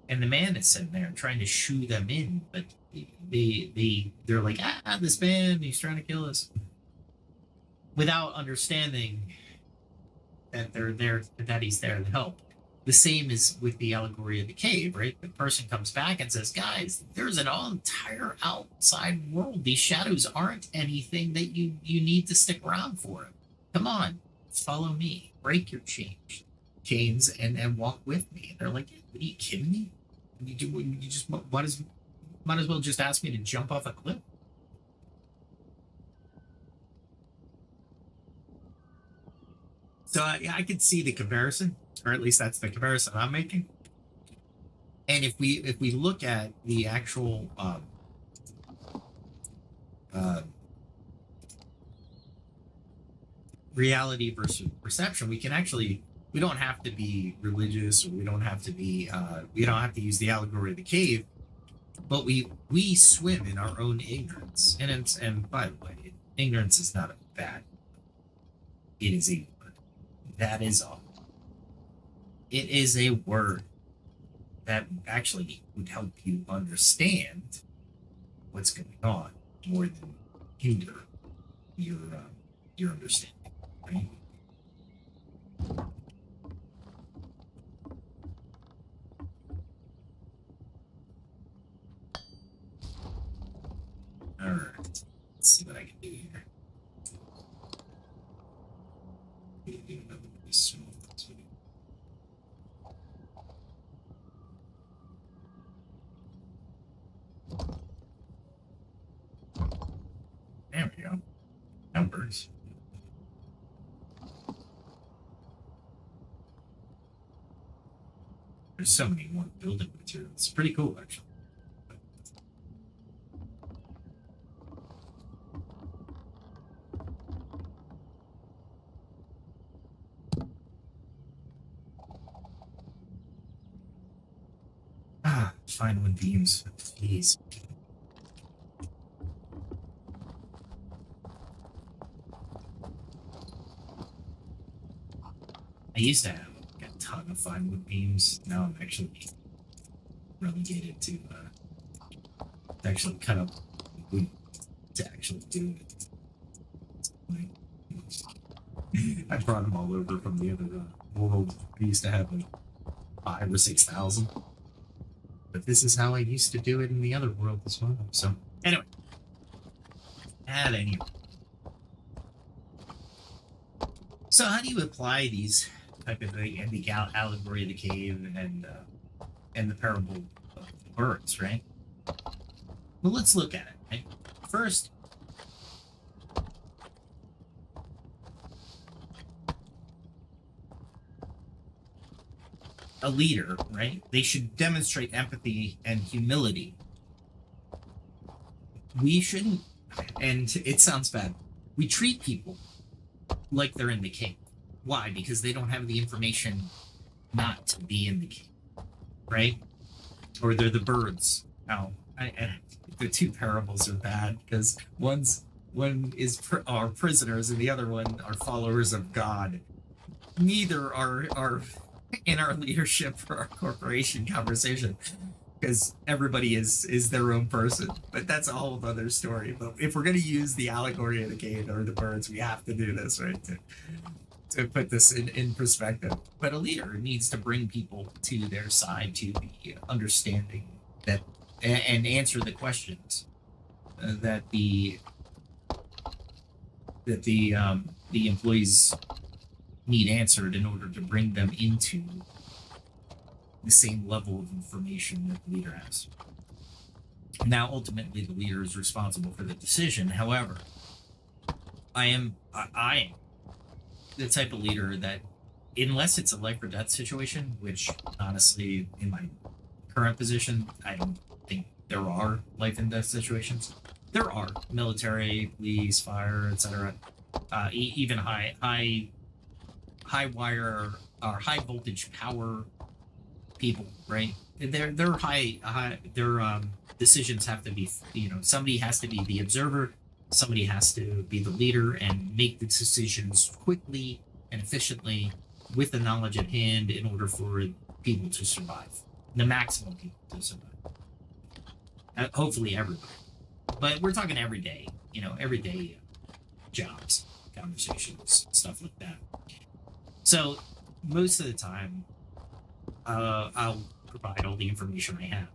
And the man is sitting there trying to shoo them in, but they're like, this man, he's trying to kill us. Without understanding that they're there, that he's there to help. The same is with the allegory of the cave, right? The person comes back and says, guys, there's an entire outside world. These shadows aren't anything that you need to stick around for. Come on, follow me. Break your chains and walk with me. And they're like, are you kidding me? You just might as well just ask me to jump off a cliff. So I could see the comparison, or at least that's the comparison I'm making. And if we look at the actual reality versus perception, we don't have to be religious, or we don't have to use the allegory of the cave, but we swim in our own ignorance. And by the way, ignorance is not a bad. It is a word. That is all. It is a word that actually would help you understand what's going on more than hinder your understanding. Right? All right, let's see what I can do here. There we go. Numbers. There's so many more building materials. It's pretty cool, actually. Fine wood beams. Jeez. I used to have like a ton of fine wood beams. Now I'm actually relegated to actually cut up wood to actually do it. I brought them all over from the other world. We used to have like 5,000 or 6,000. But this is how I used to do it in the other world as well. So anyway, so how do you apply these type of thing and the allegory of the cave and the parable of the birds, right? Well, let's look at it. Right? First, a leader, right? They should demonstrate empathy and humility. We shouldn't, and it sounds bad, we treat people like they're in the cave. Why? Because they don't have the information not to be in the cave, right? Or they're the birds. Now, the two parables are bad because one is our prisoners and the other one are followers of God. Neither are in our leadership for our corporation conversation. because everybody is their own person. But that's a whole other story. But if we're gonna use the allegory of the cane or the birds, we have to do this, right? To put this in perspective. But a leader needs to bring people to their side to be understanding that and answer the questions that the employees need answered in order to bring them into the same level of information that the leader has. Now, ultimately, the leader is responsible for the decision. However, I am the type of leader that, unless it's a life or death situation, which honestly, in my current position, I don't think there are life and death situations. There are military, police, fire, etc. Even high wire or high voltage power people, right? Their their decisions have to be, somebody has to be the observer, somebody has to be the leader and make the decisions quickly and efficiently with the knowledge at hand in order for people to survive, the maximum people to survive. Hopefully everybody, but we're talking everyday jobs, conversations, stuff like that. So most of the time, I'll provide all the information I have.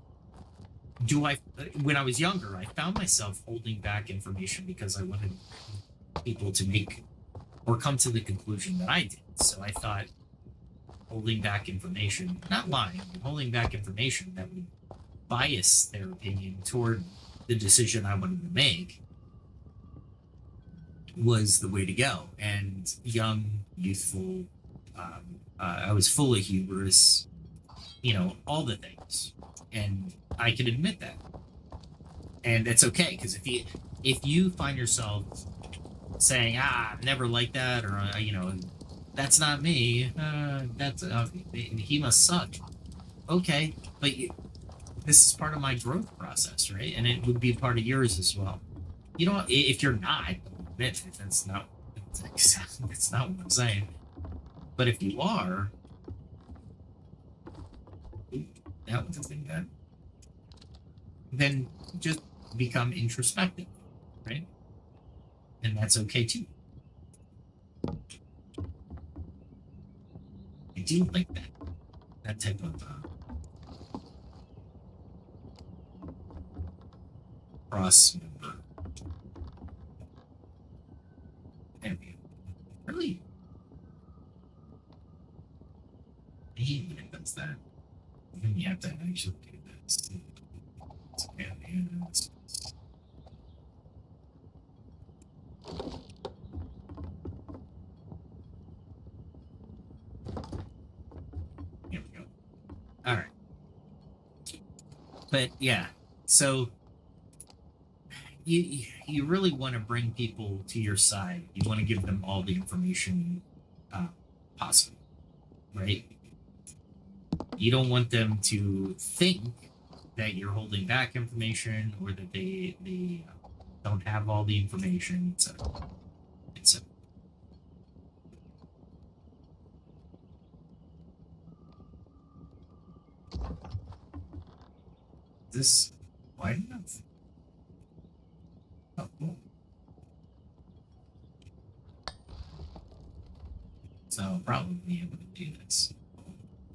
When I was younger, I found myself holding back information because I wanted people to make or come to the conclusion that I did. So I thought holding back information, not lying, but holding back information that would bias their opinion toward the decision I wanted to make was the way to go. And young, youthful, I was full of hubris, all the things. And I can admit that. And that's okay, because if you find yourself saying, never like that, or, that's not me, he must suck. Okay, but this is part of my growth process, right? And it would be part of yours as well. If you're not, admit that's not what I'm saying. But if you are, that was something that, then just become introspective, right? And that's okay too. I do like that type of cross member. Anyway, really, I hate when it does that. Then you have to actually do this. Here we go. All right. But yeah, so you really want to bring people to your side. You want to give them all the information possible, right? You don't want them to think that you're holding back information or that they don't have all the information, etc. etc. This wide enough? Oh, cool. So I'll probably be able to do this.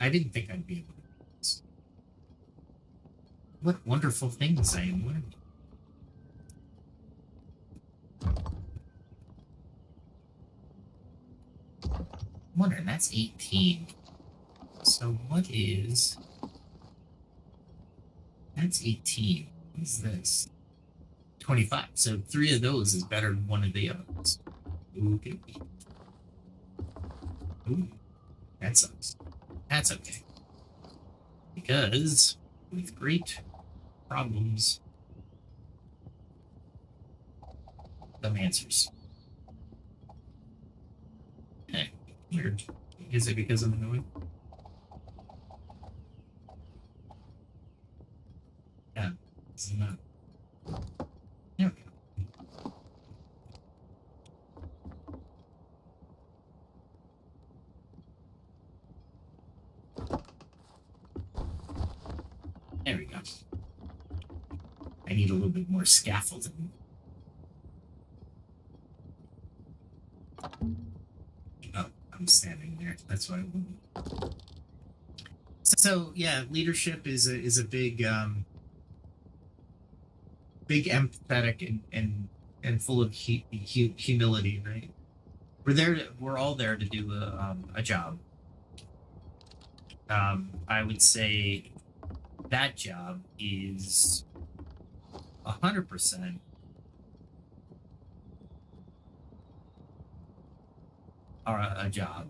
I didn't think I'd be able to do this. What wonderful things I am learning. I'm wondering, that's 18. So what is... That's 18. What is this? 25. So 3 of those is better than 1 of the others. Okay. Ooh, that sucks. That's okay. Because with great problems come answers. Hey, weird. Is it because I'm annoying? Yeah, this is not. There we go. There There we go. I need a little bit more scaffolding. Oh, I'm standing there. That's why I wouldn't. So yeah, leadership is a big big empathetic and full of humility, right? We're all there to do a job. I would say that job is 100% a job.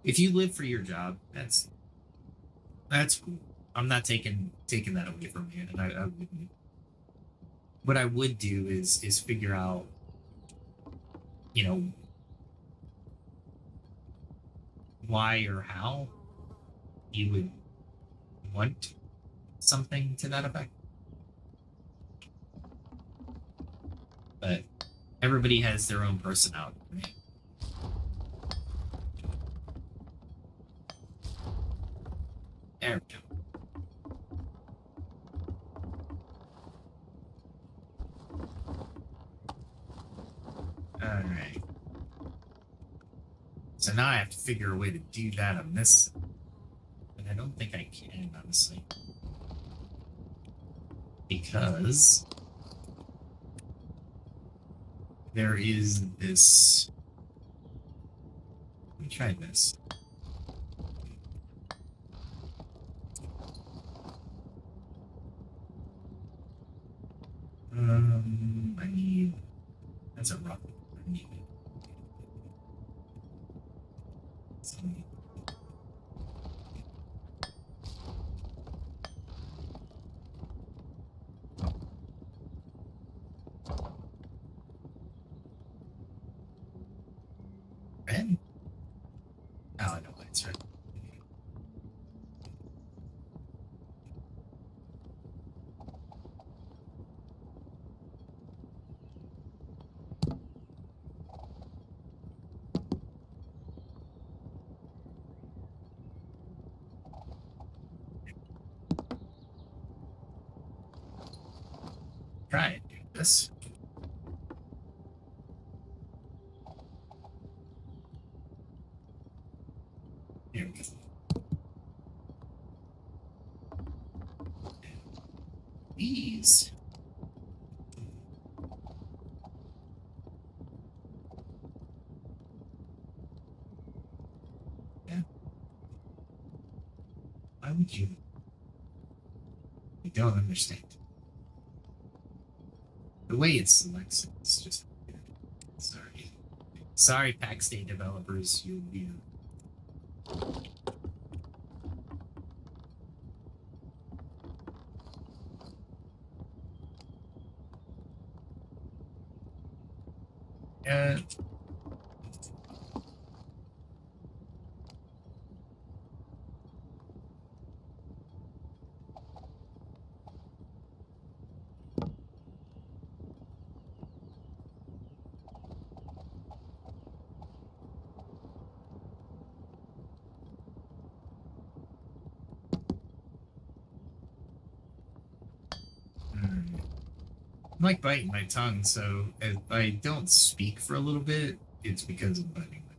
If you live for your job, that's cool. I'm not taking that away from you, and I wouldn't. What I would do is figure out, you know, why or how you would want something to that effect. But everybody has their own personality, right? There we go. All right. So now I have to figure a way to do that on this. But I don't think I can, honestly. Because there is this. Let me try this. I need. That's a rough. I need it. Red? Oh, I know why it's red. Try it, do this. Here we go. These. Yeah. Why would you? I don't understand. The way it selects it's just weird. Sorry. Sorry, Pax Dei developers, you're weird. Uh, I'm like biting my tongue, so if I don't speak for a little bit, it's because I'm biting my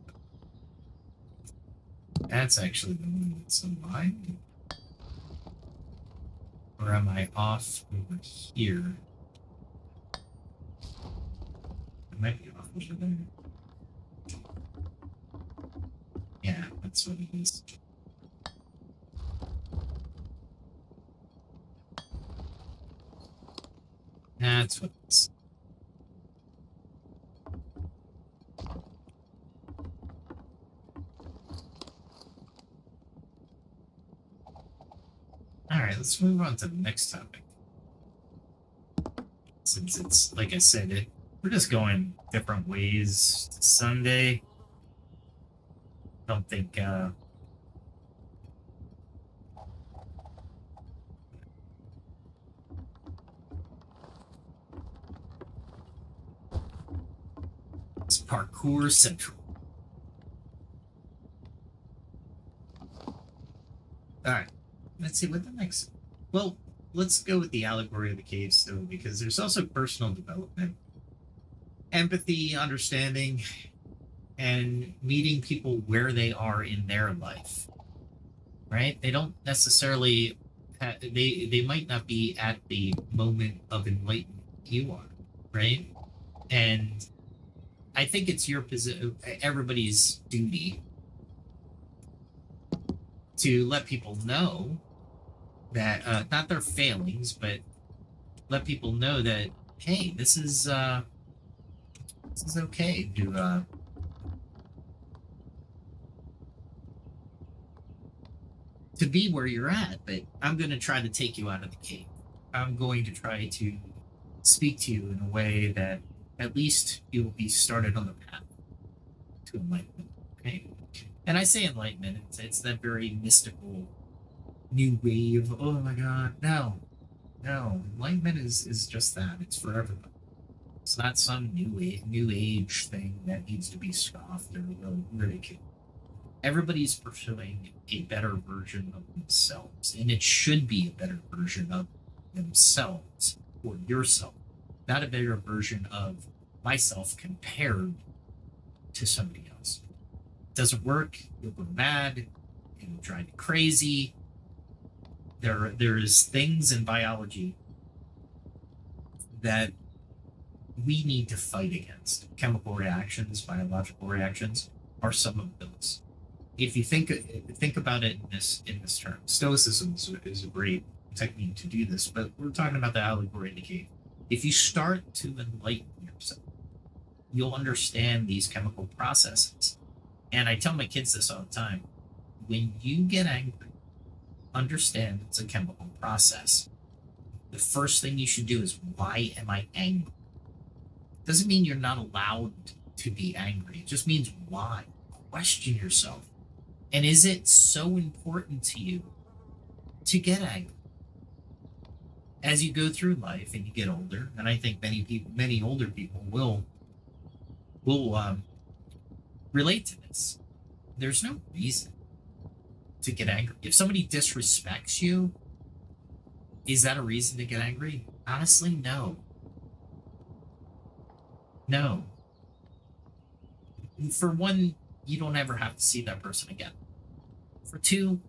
tongue. That's actually the one that's aligned. Or am I off over here? I might be off over there. Yeah, that's what it is. That's what it is. Alright, let's move on to the next topic. Since it's, like I said, we're just going different ways to Sunday. Don't think, it's parkour central. Alright, let's see what the next. Well, let's go with the allegory of the cave still, because there's also personal development, empathy, understanding, and meeting people where they are in their life. Right? They don't necessarily. They might not be at the moment of enlightenment you are, right? And I think it's your position, everybody's duty to let people know that not their failings, but let people know that hey, this is okay to be where you're at, but I'm going to try to take you out of the cave. I'm going to try to speak to you in a way that at least you'll be started on the path to enlightenment. Okay. And I say enlightenment, it's that very mystical new wave. Oh my God. No, no. Enlightenment is just that. It's for everybody. It's not some new age thing that needs to be scoffed or ridiculed. Everybody's pursuing a better version of themselves, and it should be a better version of themselves or yourself, not a better version of myself compared to somebody else. It doesn't work. You'll go mad. It'll drive you crazy. There's things in biology that we need to fight against. Chemical reactions, biological reactions are some of those. If you think about it in this term, stoicism is a great technique to do this, but we're talking about the allegory of the cave. If you start to enlighten yourself, you'll understand these chemical processes. And I tell my kids this all the time. When you get angry, understand it's a chemical process. The first thing you should do is, why am I angry? Doesn't mean you're not allowed to be angry. It just means why. Question yourself. And is it so important to you to get angry? As you go through life and you get older, and I think many older people will relate to this. There's no reason to get angry. If somebody disrespects you, is that a reason to get angry? Honestly, no. No. For one, you don't ever have to see that person again. For two,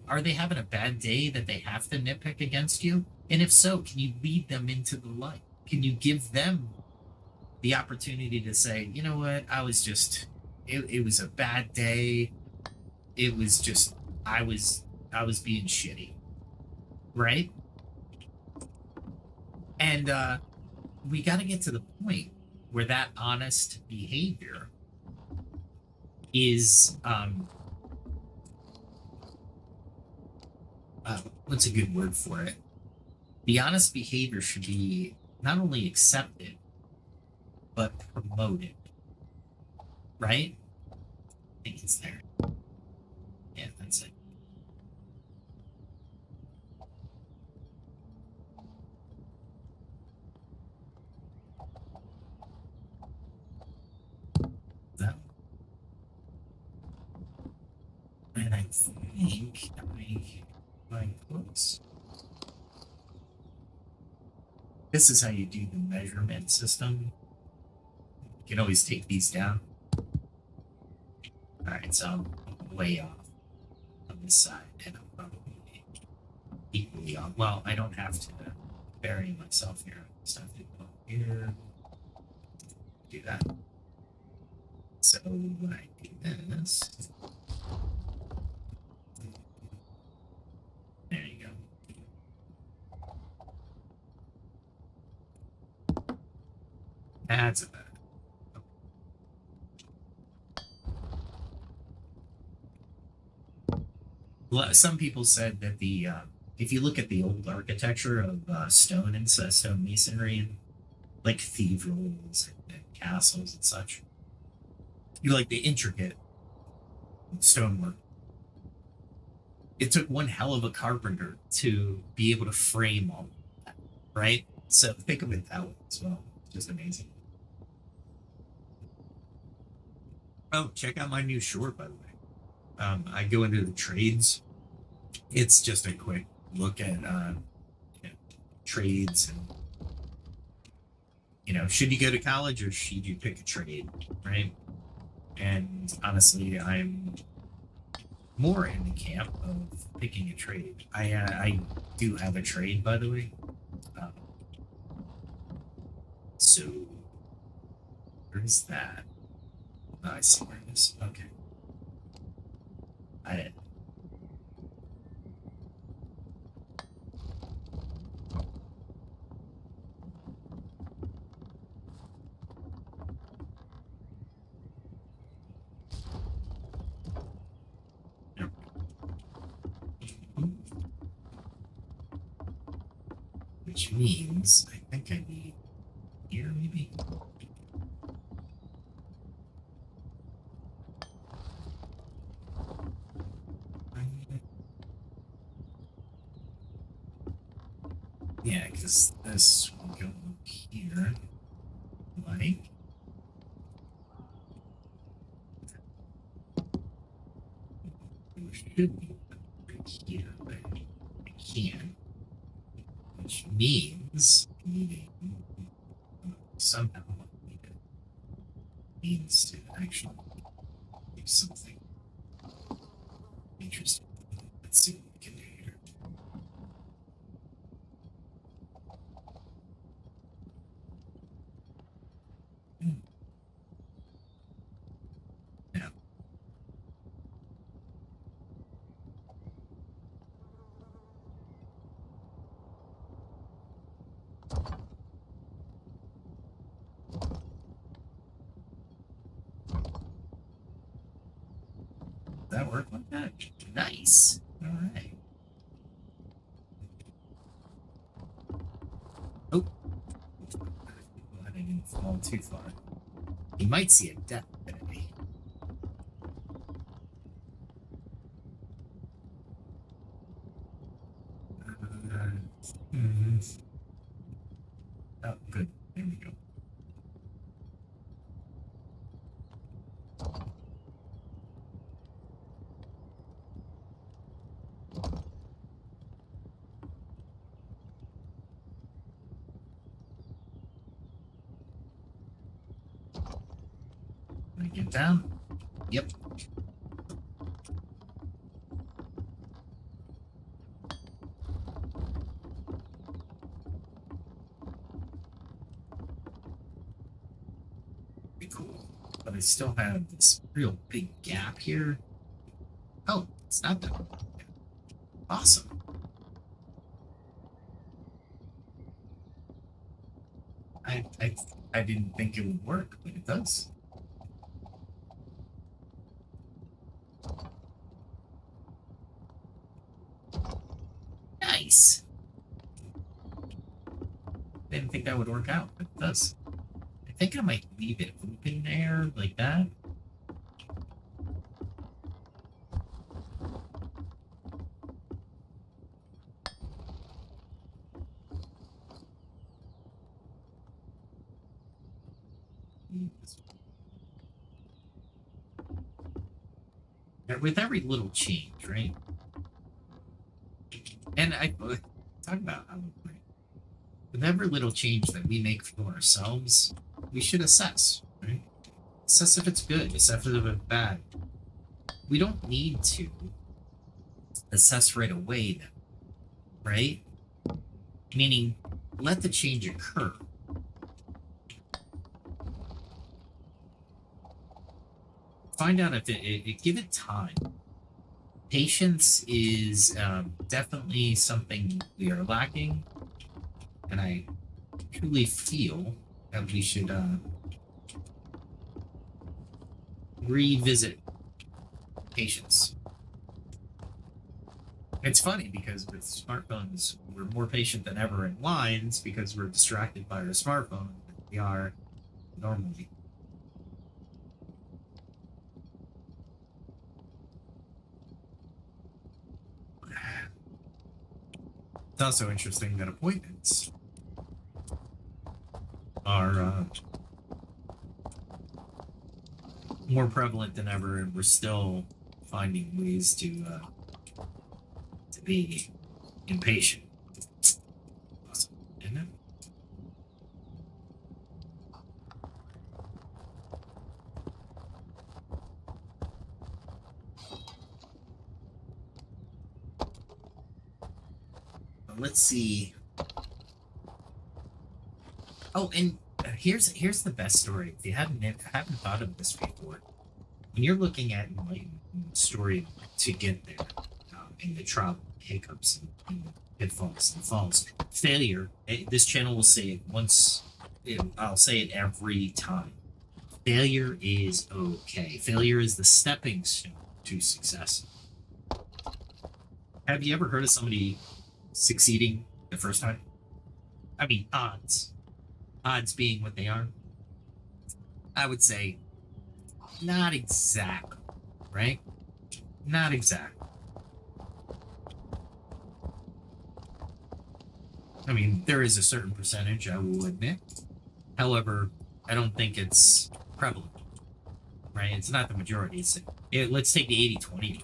are they having a bad day that they have to nitpick against you? And if so, can you lead them into the light? Can you give them the opportunity to say, you know what, I was just, it was a bad day. It was just, I was being shitty. Right? And we got to get to the point where that honest behavior is what's a good word for it? The honest behavior should be not only accepted but promoted. Right? I think it's there. Yeah, that's it. That. And I think my books. This is how you do the measurement system. You can always take these down. All right, so I'm way off on this side, and I'm probably equally off. Well, I don't have to bury myself here. I just have to go here, do that. So when I do this, there you go. That's about it. Some people said that the if you look at the old architecture of stone and stone masonry and like cathedrals and castles and such, you like the intricate stonework. It took one hell of a carpenter to be able to frame all of that, right? So think of it that way as well. It's just amazing. Oh, check out my new short, by the way. I go into the trades. It's just a quick look at trades and should you go to college or should you pick a trade, right? And honestly, I'm more in the camp of picking a trade. I do have a trade, by the way. Um, so where is that? Oh, I see where it is. Okay. I which means I think I need here maybe. Yeah, because this will go up here, like. It should be right here, but I can't. Which means needing somehow needs to actually do something interesting. Let's see what we can do here. Now, does that work like that? Nice. All right. Oh, glad I didn't fall too far. You might see a death today. Oh, good. There we go. Can I get down? Yep. Pretty cool. But I still have this real big gap here. Oh, it's not done. Awesome. I didn't think it would work, but it does. Nice. Didn't think that would work out, but it does. I think I might leave it open there like that. With every little change, right? And I talk about how with every little change that we make for ourselves, we should assess, right? Assess if it's good, assess if it's bad. We don't need to assess right away, then, right? Meaning, let the change occur. Find out if it give it time. Patience is definitely something we are lacking, and I truly feel that we should revisit patience. It's funny because with smartphones, we're more patient than ever in lines because we're distracted by our smartphone than we are normally. It's also interesting that appointments are more prevalent than ever, and we're still finding ways to be impatient. Awesome, isn't it? Let's see. Oh, and here's the best story. If you haven't thought of this before, when you're looking at enlightenment story to get there, and the trial hiccups and pitfalls and falls, failure. This channel will say it once. I'll say it every time. Failure is okay. Failure is the stepping stone to success. Have you ever heard of somebody succeeding the first time? I mean, odds being what they are. I would say not exactly, right? Not exactly. I mean, there is a certain percentage, I will admit. However, I don't think it's prevalent, right? It's not the majority. Let's take the 80-20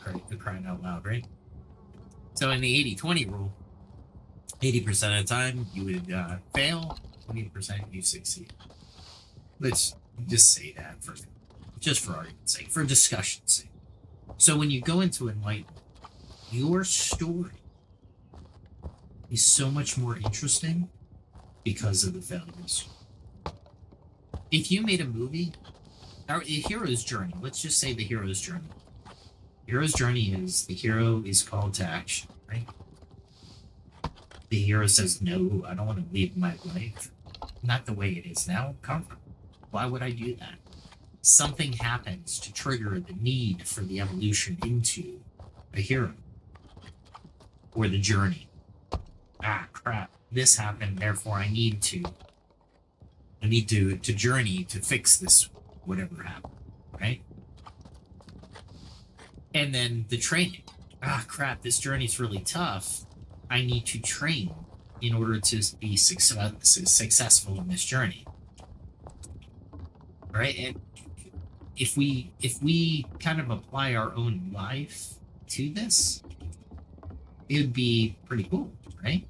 rule, crying out loud, right? So in the 80-20 rule, 80% of the time you would fail, 20% you succeed. Let's just say that just for argument's sake, for discussion's sake. So when you go into enlightenment, your story is so much more interesting because of the failures. If you made a movie, or a hero's journey, let's just say the hero's journey. Hero's journey is the hero is called to action, right? The hero says, no, I don't want to live my life not the way it is now. Comfort. Why would I do that? Something happens to trigger the need for the evolution into a hero or the journey. Ah, crap, this happened, therefore I need to journey to fix this, whatever happened, right? And then the training. Ah, crap, this journey's really tough. I need to train in order to be successful in this journey, right? And if we kind of apply our own life to this, it would be pretty cool, right?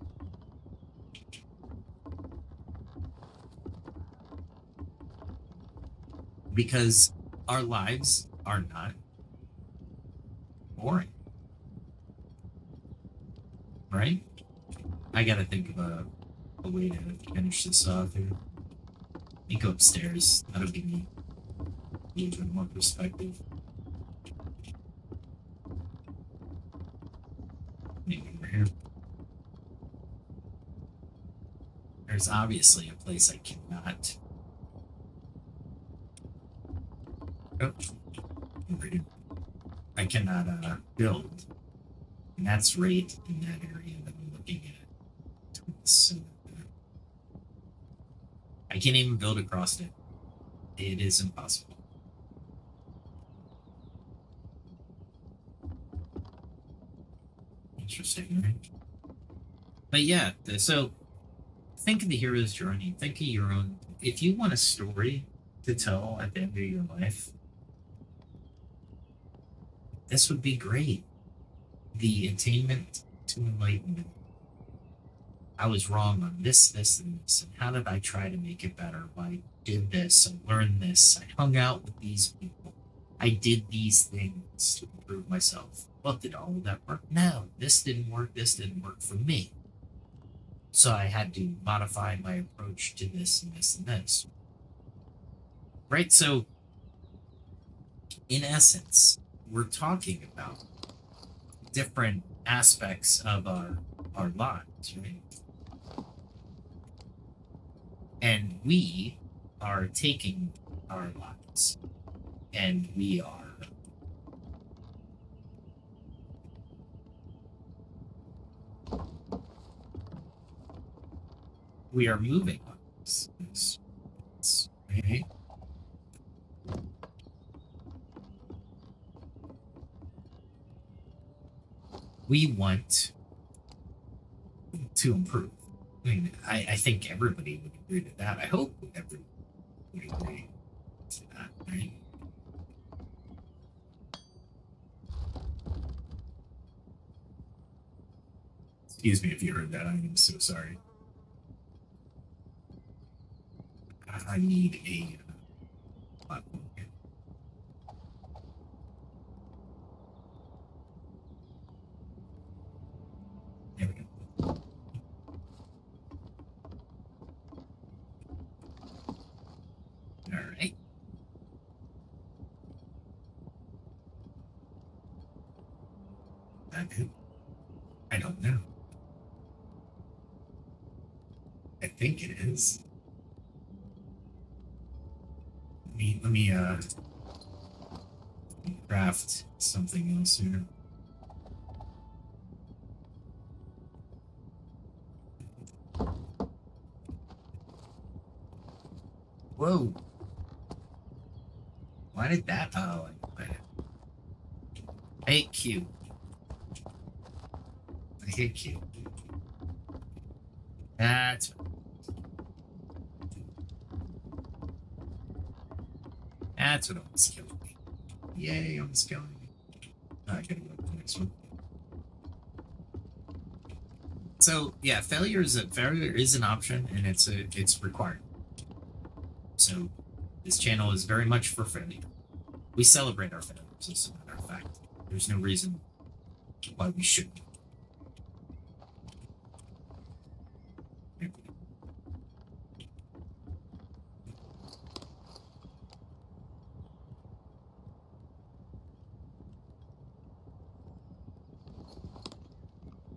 Because our lives are not boring, right? I gotta think of a way to finish this off here. Let me go upstairs. That'll give me a little bit more perspective. Maybe over here. There's obviously a place I cannot. Oh, over here. I cannot build, and that's right in that area that I'm looking at. So I can't even build across it. It is impossible. Interesting, right? But yeah, so think of the hero's journey. Think of your own. If you want a story to tell at the end of your life, this would be great. The attainment to enlightenment. I was wrong on this, and this, and how did I try to make it better? I did this, I learned this, I hung out with these people, I did these things to improve myself. Well, did all of that work? No, this didn't work for me. So I had to modify my approach to this and this and this. Right? So, in essence, we're talking about different aspects of our lives, right? And we are taking our lives, and we are moving on this, right? We want to improve. I mean, I think everybody would agree to that. I hope everyone would agree to that, right? Excuse me if you heard that. I am so sorry. I need a platform here. There we go. All right. That it? I don't know. I think it is. Let me craft something else here. Whoa. Why did that? Oh, I hate Q. I hate Q. That's what almost killed me. Yay, almost killing me. I gotta go to the next one. So yeah, failure is an option, and it's required. So this channel is very much for failure. We celebrate our failures, as a matter of fact. There's no reason why we shouldn't.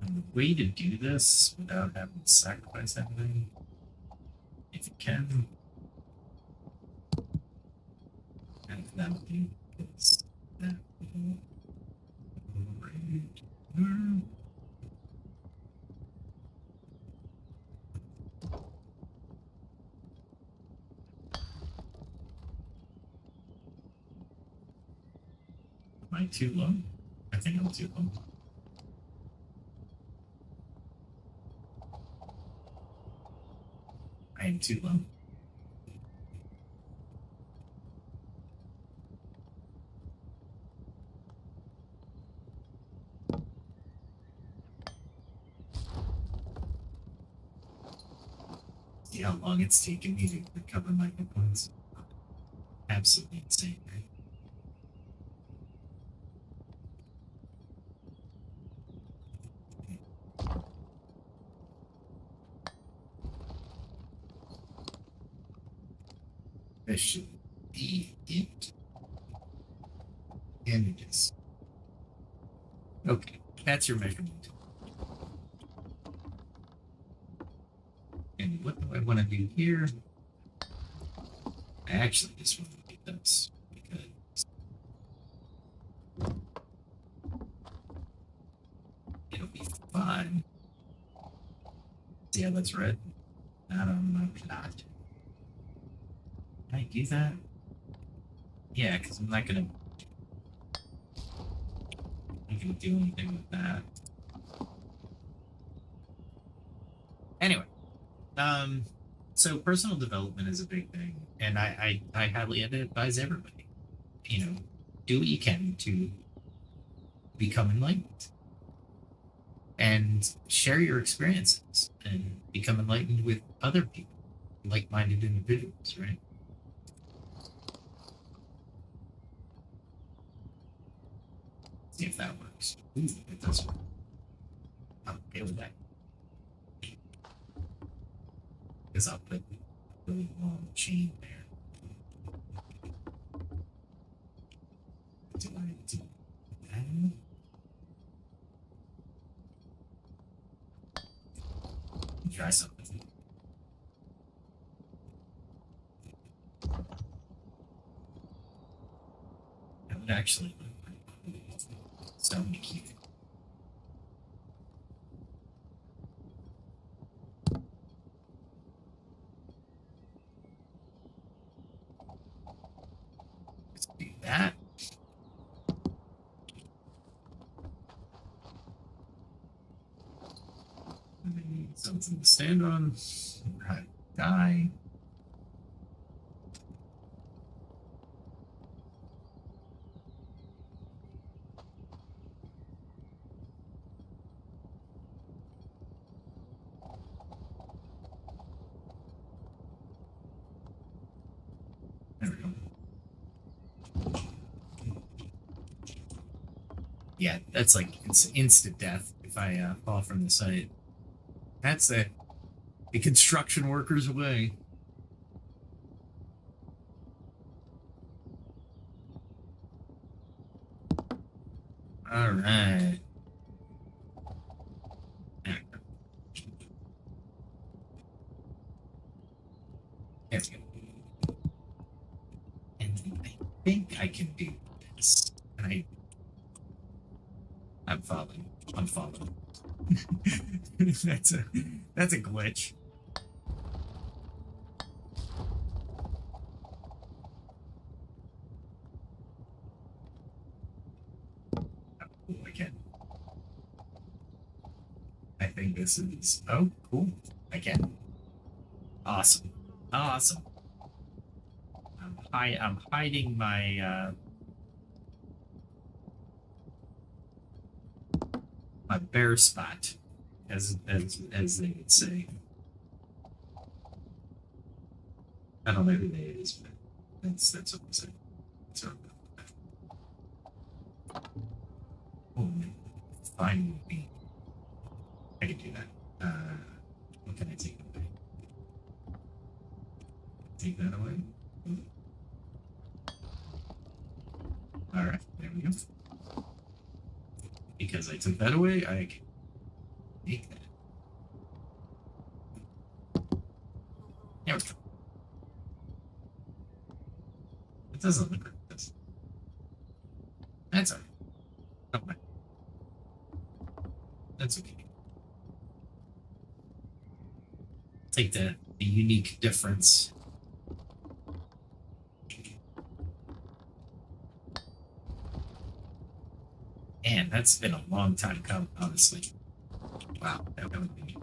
And the way to do this without having to sacrifice anything, if you can, and that'll do is that. Am I too low? I think I'm too low. I am too low. See how long it's taken me to recover my hit points? Absolutely insane, right? This should be it. And it is. Okay, that's your measurement. And what do I want to do here? I actually just want to do this because it'll be fun. See how that's red? Not on my plot. Can I do that? Yeah, because I'm not gonna do anything with that. Anyway, so personal development is a big thing, and I highly advise everybody, do what you can to become enlightened and share your experiences and become enlightened with other people, like-minded individuals, right? See if that works. Ooh, it does work. I'm okay with that. Because I'll put a really long chain there. Do I do that? Try something. That would actually look pretty cool. So I'm gonna keep it. Let's do that. Something to stand on. Right. Die. There we go. Yeah, that's like it's instant death if I fall from the site. That's the construction workers away. All right. There we go. And I think I can do this. And I'm following. I'm following. that's a glitch. Oh, I can. I think this is cool. I can. Awesome. Awesome. I'm hiding my my bare spot, as they would say. I don't know who they is, but that's what I'm saying. So, oh, find me. I can do that. What can I take away? Take that away. All right, there we go. Because I took that away, I can make that. There we go. It doesn't look like this. That's all right. Don't mind. That's okay. Take the unique difference. Man, that's been a long time coming, honestly. Wow, that would be.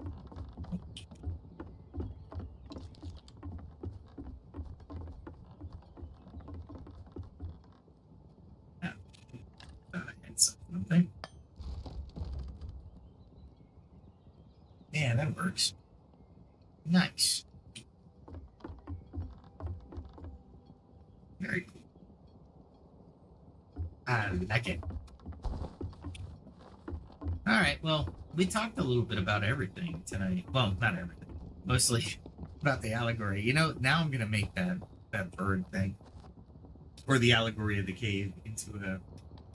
Something. Yeah, that works. Nice. Very cool. I like it. All right, well, we talked a little bit about everything tonight. Well, not everything. Mostly about the allegory. You know, now I'm gonna make that bird thing. Or the allegory of the cave into a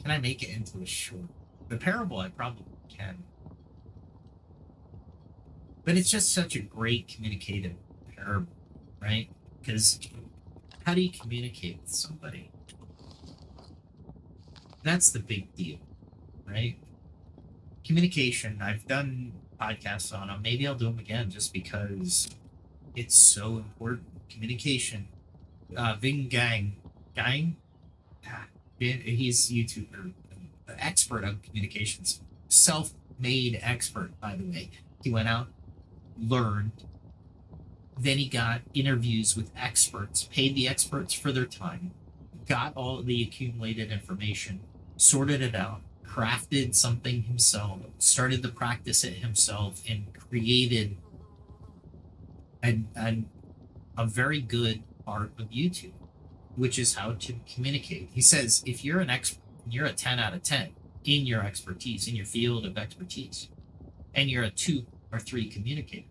can I make it into a short? The parable I probably can. But it's just such a great communicative parable, right? Because how do you communicate with somebody? That's the big deal, right? Communication. I've done podcasts on them. Maybe I'll do them again just because it's so important. Communication. Ving Gang, he's a YouTuber, expert on communications, self-made expert, by the way. He went out, learned, then he got interviews with experts, paid the experts for their time, got all the accumulated information, sorted it out, crafted something himself, started to practice it himself, and created a very good part of YouTube, which is how to communicate. He says, if you're an expert, you're a 10 out of 10 in your expertise, in your field of expertise, and you're a 2 or 3 communicator,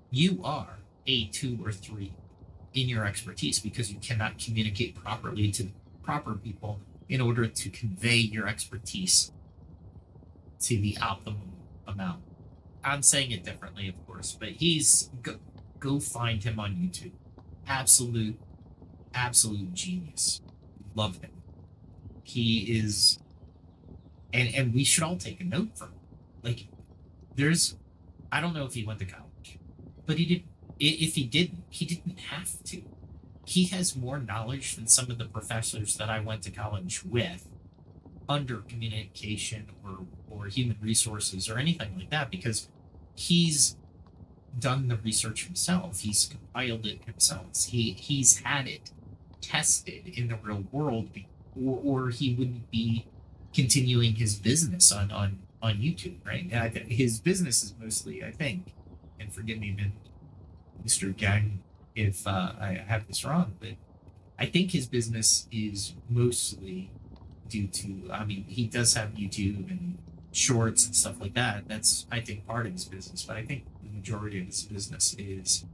you are a 2 or 3 in your expertise because you cannot communicate properly to proper people in order to convey your expertise to the optimum amount. I'm saying it differently, of course, but go find him on YouTube. Absolute genius. Love him. He is, and we should all take a note from him. Like, I don't know if he went to college, but he did. If he didn't, he didn't have to. He has more knowledge than some of the professors that I went to college with under communication or human resources or anything like that, because he's done the research himself. He's compiled it himself. He's had it tested in the real world, or he wouldn't be continuing his business on YouTube, right? And his business is mostly, I think, and forgive me, Mr. Gang, if I have this wrong, but I think his business is mostly due to, I mean, he does have YouTube and shorts and stuff like that. That's, I think, part of his business. But I think the majority of his business is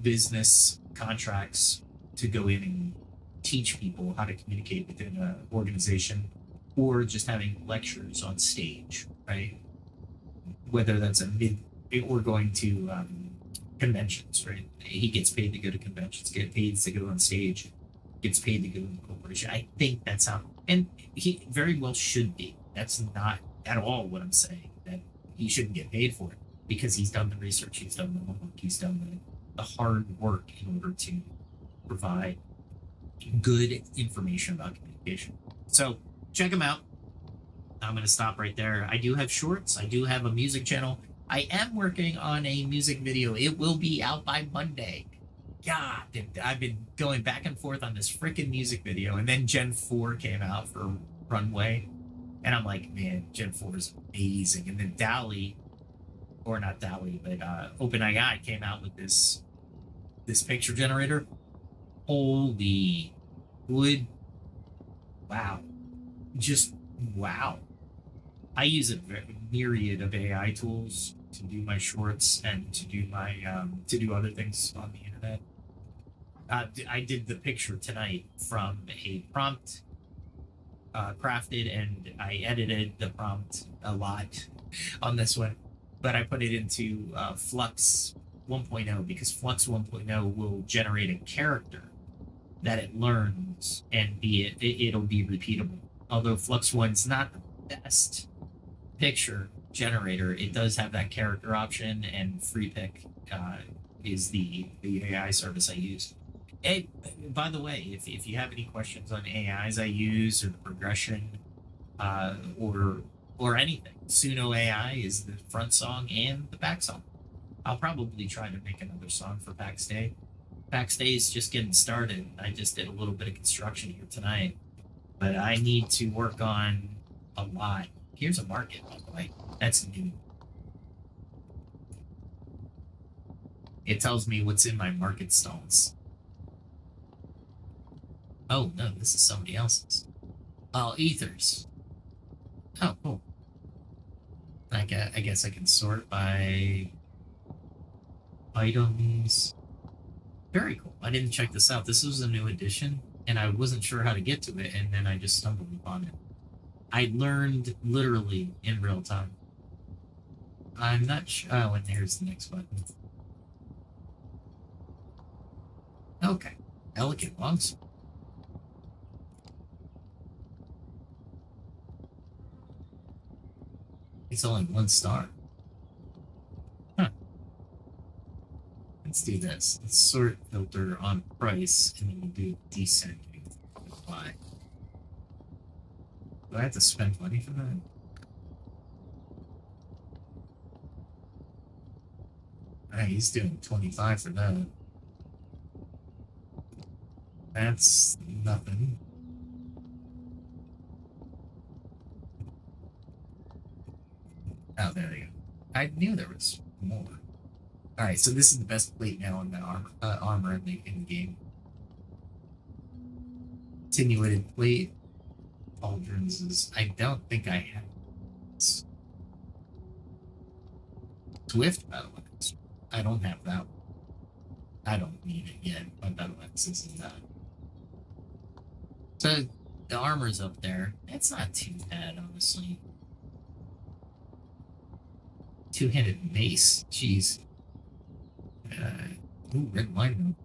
business contracts to go in and teach people how to communicate within an organization, or just having lectures on stage, right? Whether that's a mid or going to conventions, right? He gets paid to go to conventions, get paid to go on stage, gets paid to go in the corporation. I think that's how, and he very well should be. That's not at all what I'm saying, that he shouldn't get paid for it, because he's done the research, he's done the homework, he's done the hard work in order to provide good information about communication. So check him out. I'm going to stop right there. I do have shorts. I do have a music channel. I am working on a music video. It will be out by Monday. God, I've been going back and forth on this freaking music video. And then Gen 4 came out for Runway. And I'm like, man, Gen 4 is amazing. And then DALL-E, or not DALL-E, but OpenAI came out with this picture generator. Holy good. Wow. Just wow. I use a myriad of AI tools to do my shorts and to do my to do other things on the internet. I did the picture tonight from a prompt crafted, and I edited the prompt a lot on this one, but I put it into Flux 1.0, because Flux 1.0 will generate a character that it learns, and it'll be repeatable. Although Flux 1's not the best picture generator, it does have that character option, and Free Pick is the AI service I use. Hey, by the way, if you have any questions on AIs I use, or the progression, or anything, Suno AI is the front song and the back song. I'll probably try to make another song for Pax Dei. Pax Dei is just getting started. I just did a little bit of construction here tonight, but I need to work on a lot. Here's a market, by the way. That's new. It tells me what's in my market stalls. Oh no, this is somebody else's. Oh, ethers. Oh, cool. I guess I can sort by items. Very cool. I didn't check this out. This was a new edition, and I wasn't sure how to get to it, and then I just stumbled upon it. I learned literally in real time. I'm not sure. Oh, and here's the next button. Okay. Elegant longsword. It's only 1 star. Huh. Let's do this. Let's sort filter on price, and then we'll do descending. Apply. Do I have to spend money for that? Alright, he's doing 25 for that. That's nothing. Oh, there you go. I knew there was more. Alright, so this is the best plate now in the armor in the game. Attenuated plate. Pauldrons is... I don't think I have this. Swift battle axe. I don't have that one. I don't need it yet. My battle axe isn't that. So the armor's up there. It's not too bad, honestly. Two-handed mace. Jeez. Ooh, red wine.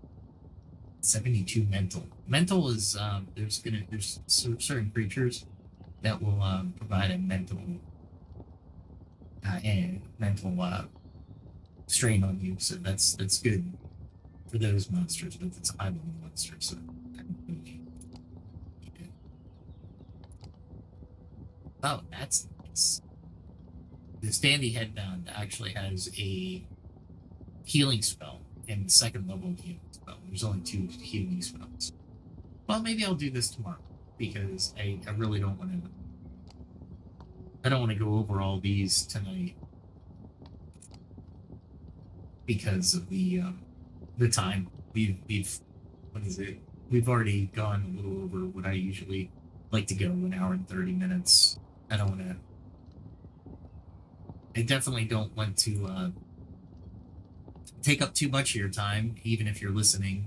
72 mental. Mental is there's certain creatures that will provide a mental strain on you. So that's good for those monsters, but it's a high level monster, so I don't really need it. Oh, that's nice. The Standy Headbound actually has a healing spell and second level healing spell. There's only 2 healing spells. Well, maybe I'll do this tomorrow, because I really don't want to. I don't want to go over all these tonight because of the time. We've what is it? we've already gone a little over what I usually like to go, an hour and 30 minutes. I don't want to, I definitely don't want to take up too much of your time, even if you're listening,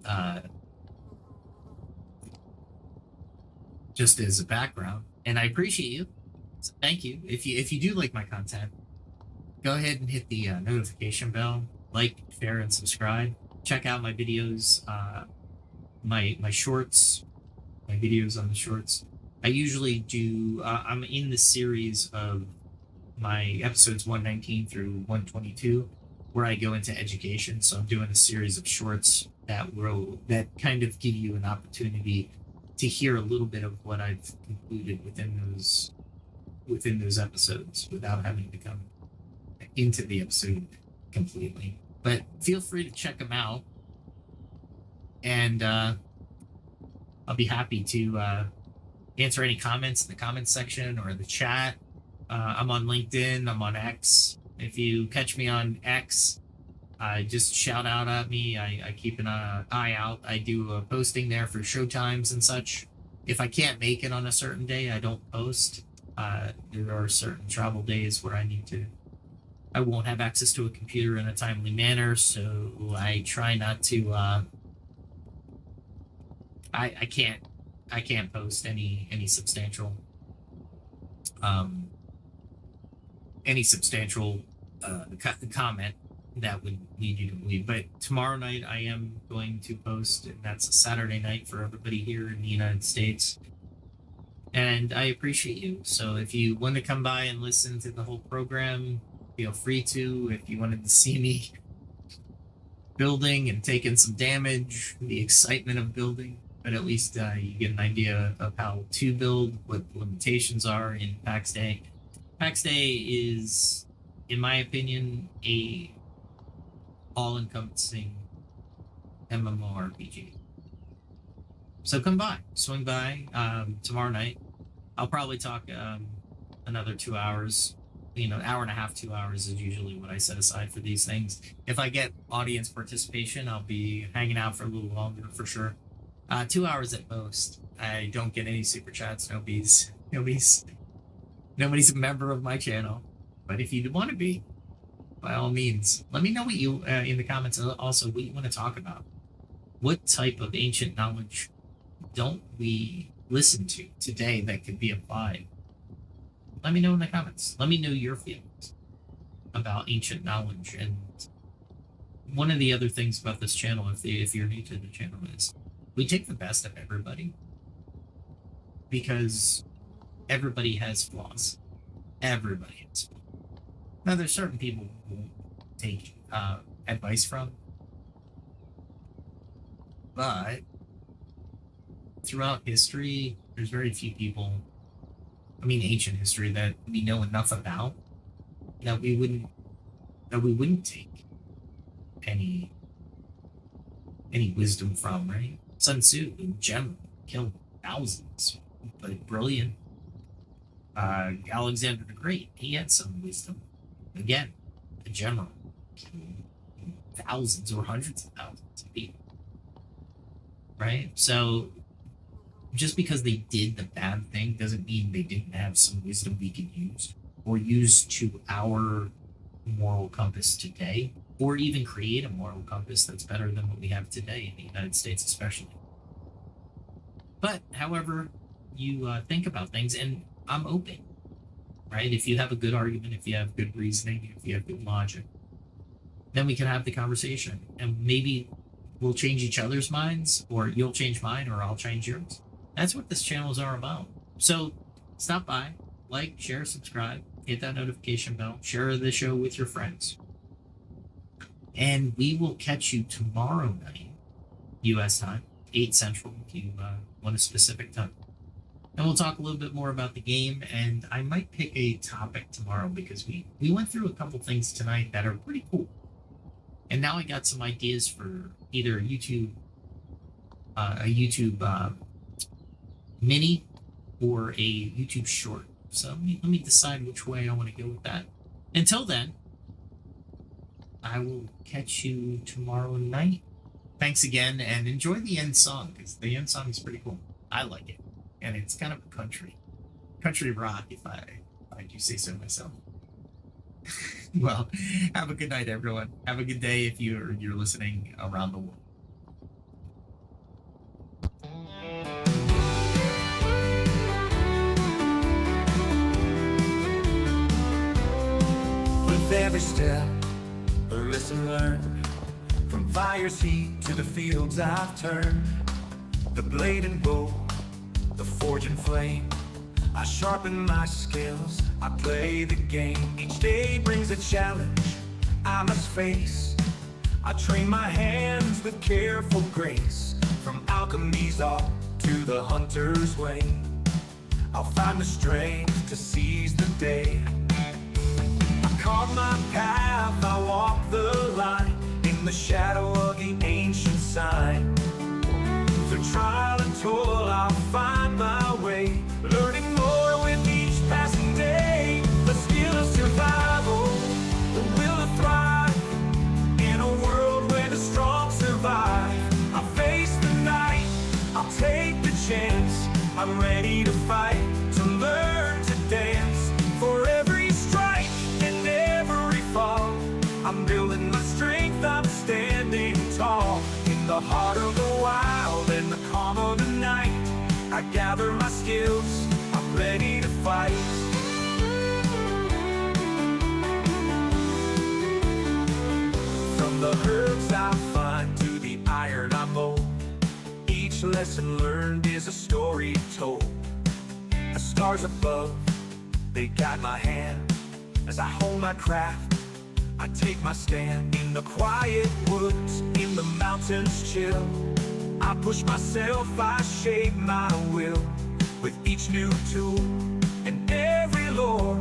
uh, just as a background. And I appreciate you. So thank you. If you do like my content, go ahead and hit the notification bell, like, share, and subscribe. Check out my videos, my shorts, my videos on the shorts. I usually do. I'm in the series of my episodes 119 through 122, where I go into education. So I'm doing a series of shorts that kind of give you an opportunity to hear a little bit of what I've concluded within those episodes without having to come into the episode completely. But feel free to check them out, and I'll be happy to answer any comments in the comments section or the chat. I'm on LinkedIn. I'm on X. If you catch me on X, just shout out at me. I keep an eye out. I do a posting there for show times and such. If I can't make it on a certain day, I don't post. There are certain travel days where I won't have access to a computer in a timely manner, so I try not to. I can't post any substantial comment that would lead you to believe. But tomorrow night I am going to post, and that's a Saturday night for everybody here in the United States. And I appreciate you. So if you want to come by and listen to the whole program, feel free to. If you wanted to see me building and taking some damage, the excitement of building, but at least you get an idea of how to build, what the limitations are in Pax Dei. Pax Dei is, in my opinion, a all-encompassing MMORPG. So come by, swing by tomorrow night. I'll probably talk another 2 hours. Hour and a half, 2 hours is usually what I set aside for these things. If I get audience participation, I'll be hanging out for a little longer for sure. 2 hours at most. I don't get any super chats. Nobody's a member of my channel. But if you want to be, by all means, let me know what you in the comments. Also, what you want to talk about. What type of ancient knowledge don't we listen to today that could be applied? Let me know in the comments. Let me know your feelings about ancient knowledge. And one of the other things about this channel, if you're new to the channel, is we take the best of everybody, because everybody has flaws. Everybody has flaws. Now, there's certain people who won't take advice from, but throughout history, there's very few people, ancient history, that we know enough about that we wouldn't take any wisdom from, right? Sun Tzu, in general, killed thousands, but brilliant. Alexander the Great, he had some wisdom. Again, a general, killed thousands or hundreds of thousands of people, right? So just because they did the bad thing doesn't mean they didn't have some wisdom we can use or use to our moral compass today, or even create a moral compass that's better than what we have today in the United States, especially. But however you think about things, and I'm open, right? If you have a good argument, if you have good reasoning, if you have good logic, then we can have the conversation, and maybe we'll change each other's minds, or you'll change mine, or I'll change yours. That's what this channel is all about. So stop by, like, share, subscribe, hit that notification bell, share the show with your friends. And we will catch you tomorrow night, U.S. time, 8 Central, if you want a specific time. And we'll talk a little bit more about the game, and I might pick a topic tomorrow, because we went through a couple things tonight that are pretty cool. And now I got some ideas for either a YouTube mini or a YouTube short. So let me decide which way I want to go with that. Until then, I will catch you tomorrow night. Thank thanks again, and enjoy the end song because the end song is pretty cool. I like it, and it's kind of a country rock, if I do say so myself. Well, have a good night, everyone. Have a good day if you're listening around the world. With every step, a lesson learned. From fire's heat to the fields I've turned. The blade and bow, the forge and flame. I sharpen my skills, I play the game. Each day brings a challenge I must face. I train my hands with careful grace. From alchemy's art to the hunter's way, I'll find the strength to seize the day. I carve my path, I walk the line in the shadow of the ancient sign. Through trial and toil, I'll find my way, learning more with each passing day. The skill of survival, the will to thrive in a world where the strong survive. I face the night, I'll take the chance. I'm ready to fight, to learn to dance. For every strike and every fall, I'm building my strength, I'm standing tall. In the heart of the wild and the calm of the night, I gather my skills, I'm ready to fight. From the herbs I find to the iron I mold, each lesson learned is a story told. The stars above, they guide my hand as I hold my craft. I take my stand in the quiet woods, in the mountains chill. I push myself, I shape my will with each new tool and every lore.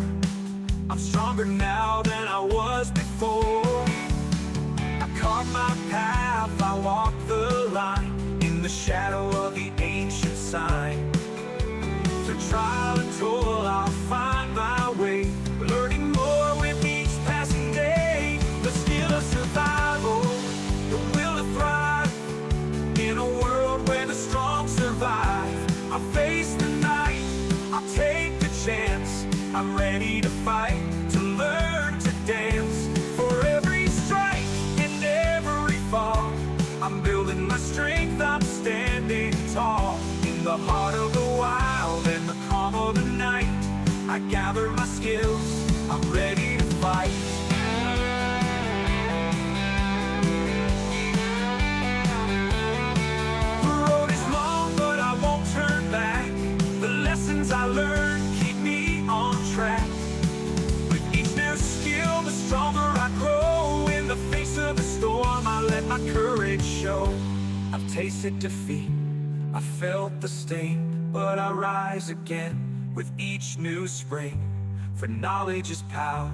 I'm stronger now than I was before. I carve my path, I walk the line in the shadow of the ancient sign. Through trial and toil, I'll find my way, learning more with each passing day. The skill of survival, the will to thrive in a world where the strong survive. I face the night, I'll take the chance. I'm ready to fight, to learn to dance. For every strike and every fall, I'm building my strength, I'm standing tall. In the heart of the wild and the calm of the night, I gather my skills, I'm ready to fight. The road is long, but I won't turn back. The lessons I learned keep me on track. With each new skill, the stronger I grow. In the face of the storm, I let my courage show. I've tasted defeat, I felt the sting, but I rise again with each new spring. For knowledge is power,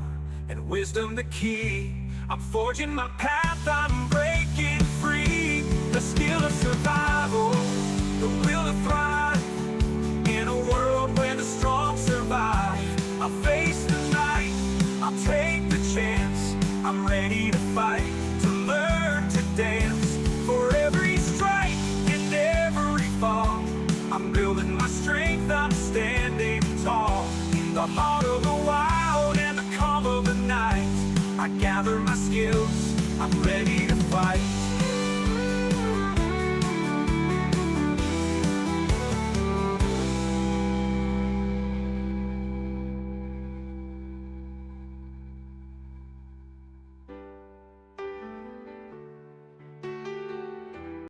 and wisdom the key. I'm forging my path, I'm breaking free. The skill of survival, the will to thrive in a world where the strong survive. I'll face the night, I'll take the chance. I'm ready to fight, to learn to dance. For every strike and every fall, I'm building my strength, I'm standing tall. In the heart of the wild and the calm of the night, I gather my skills, I'm ready to fight.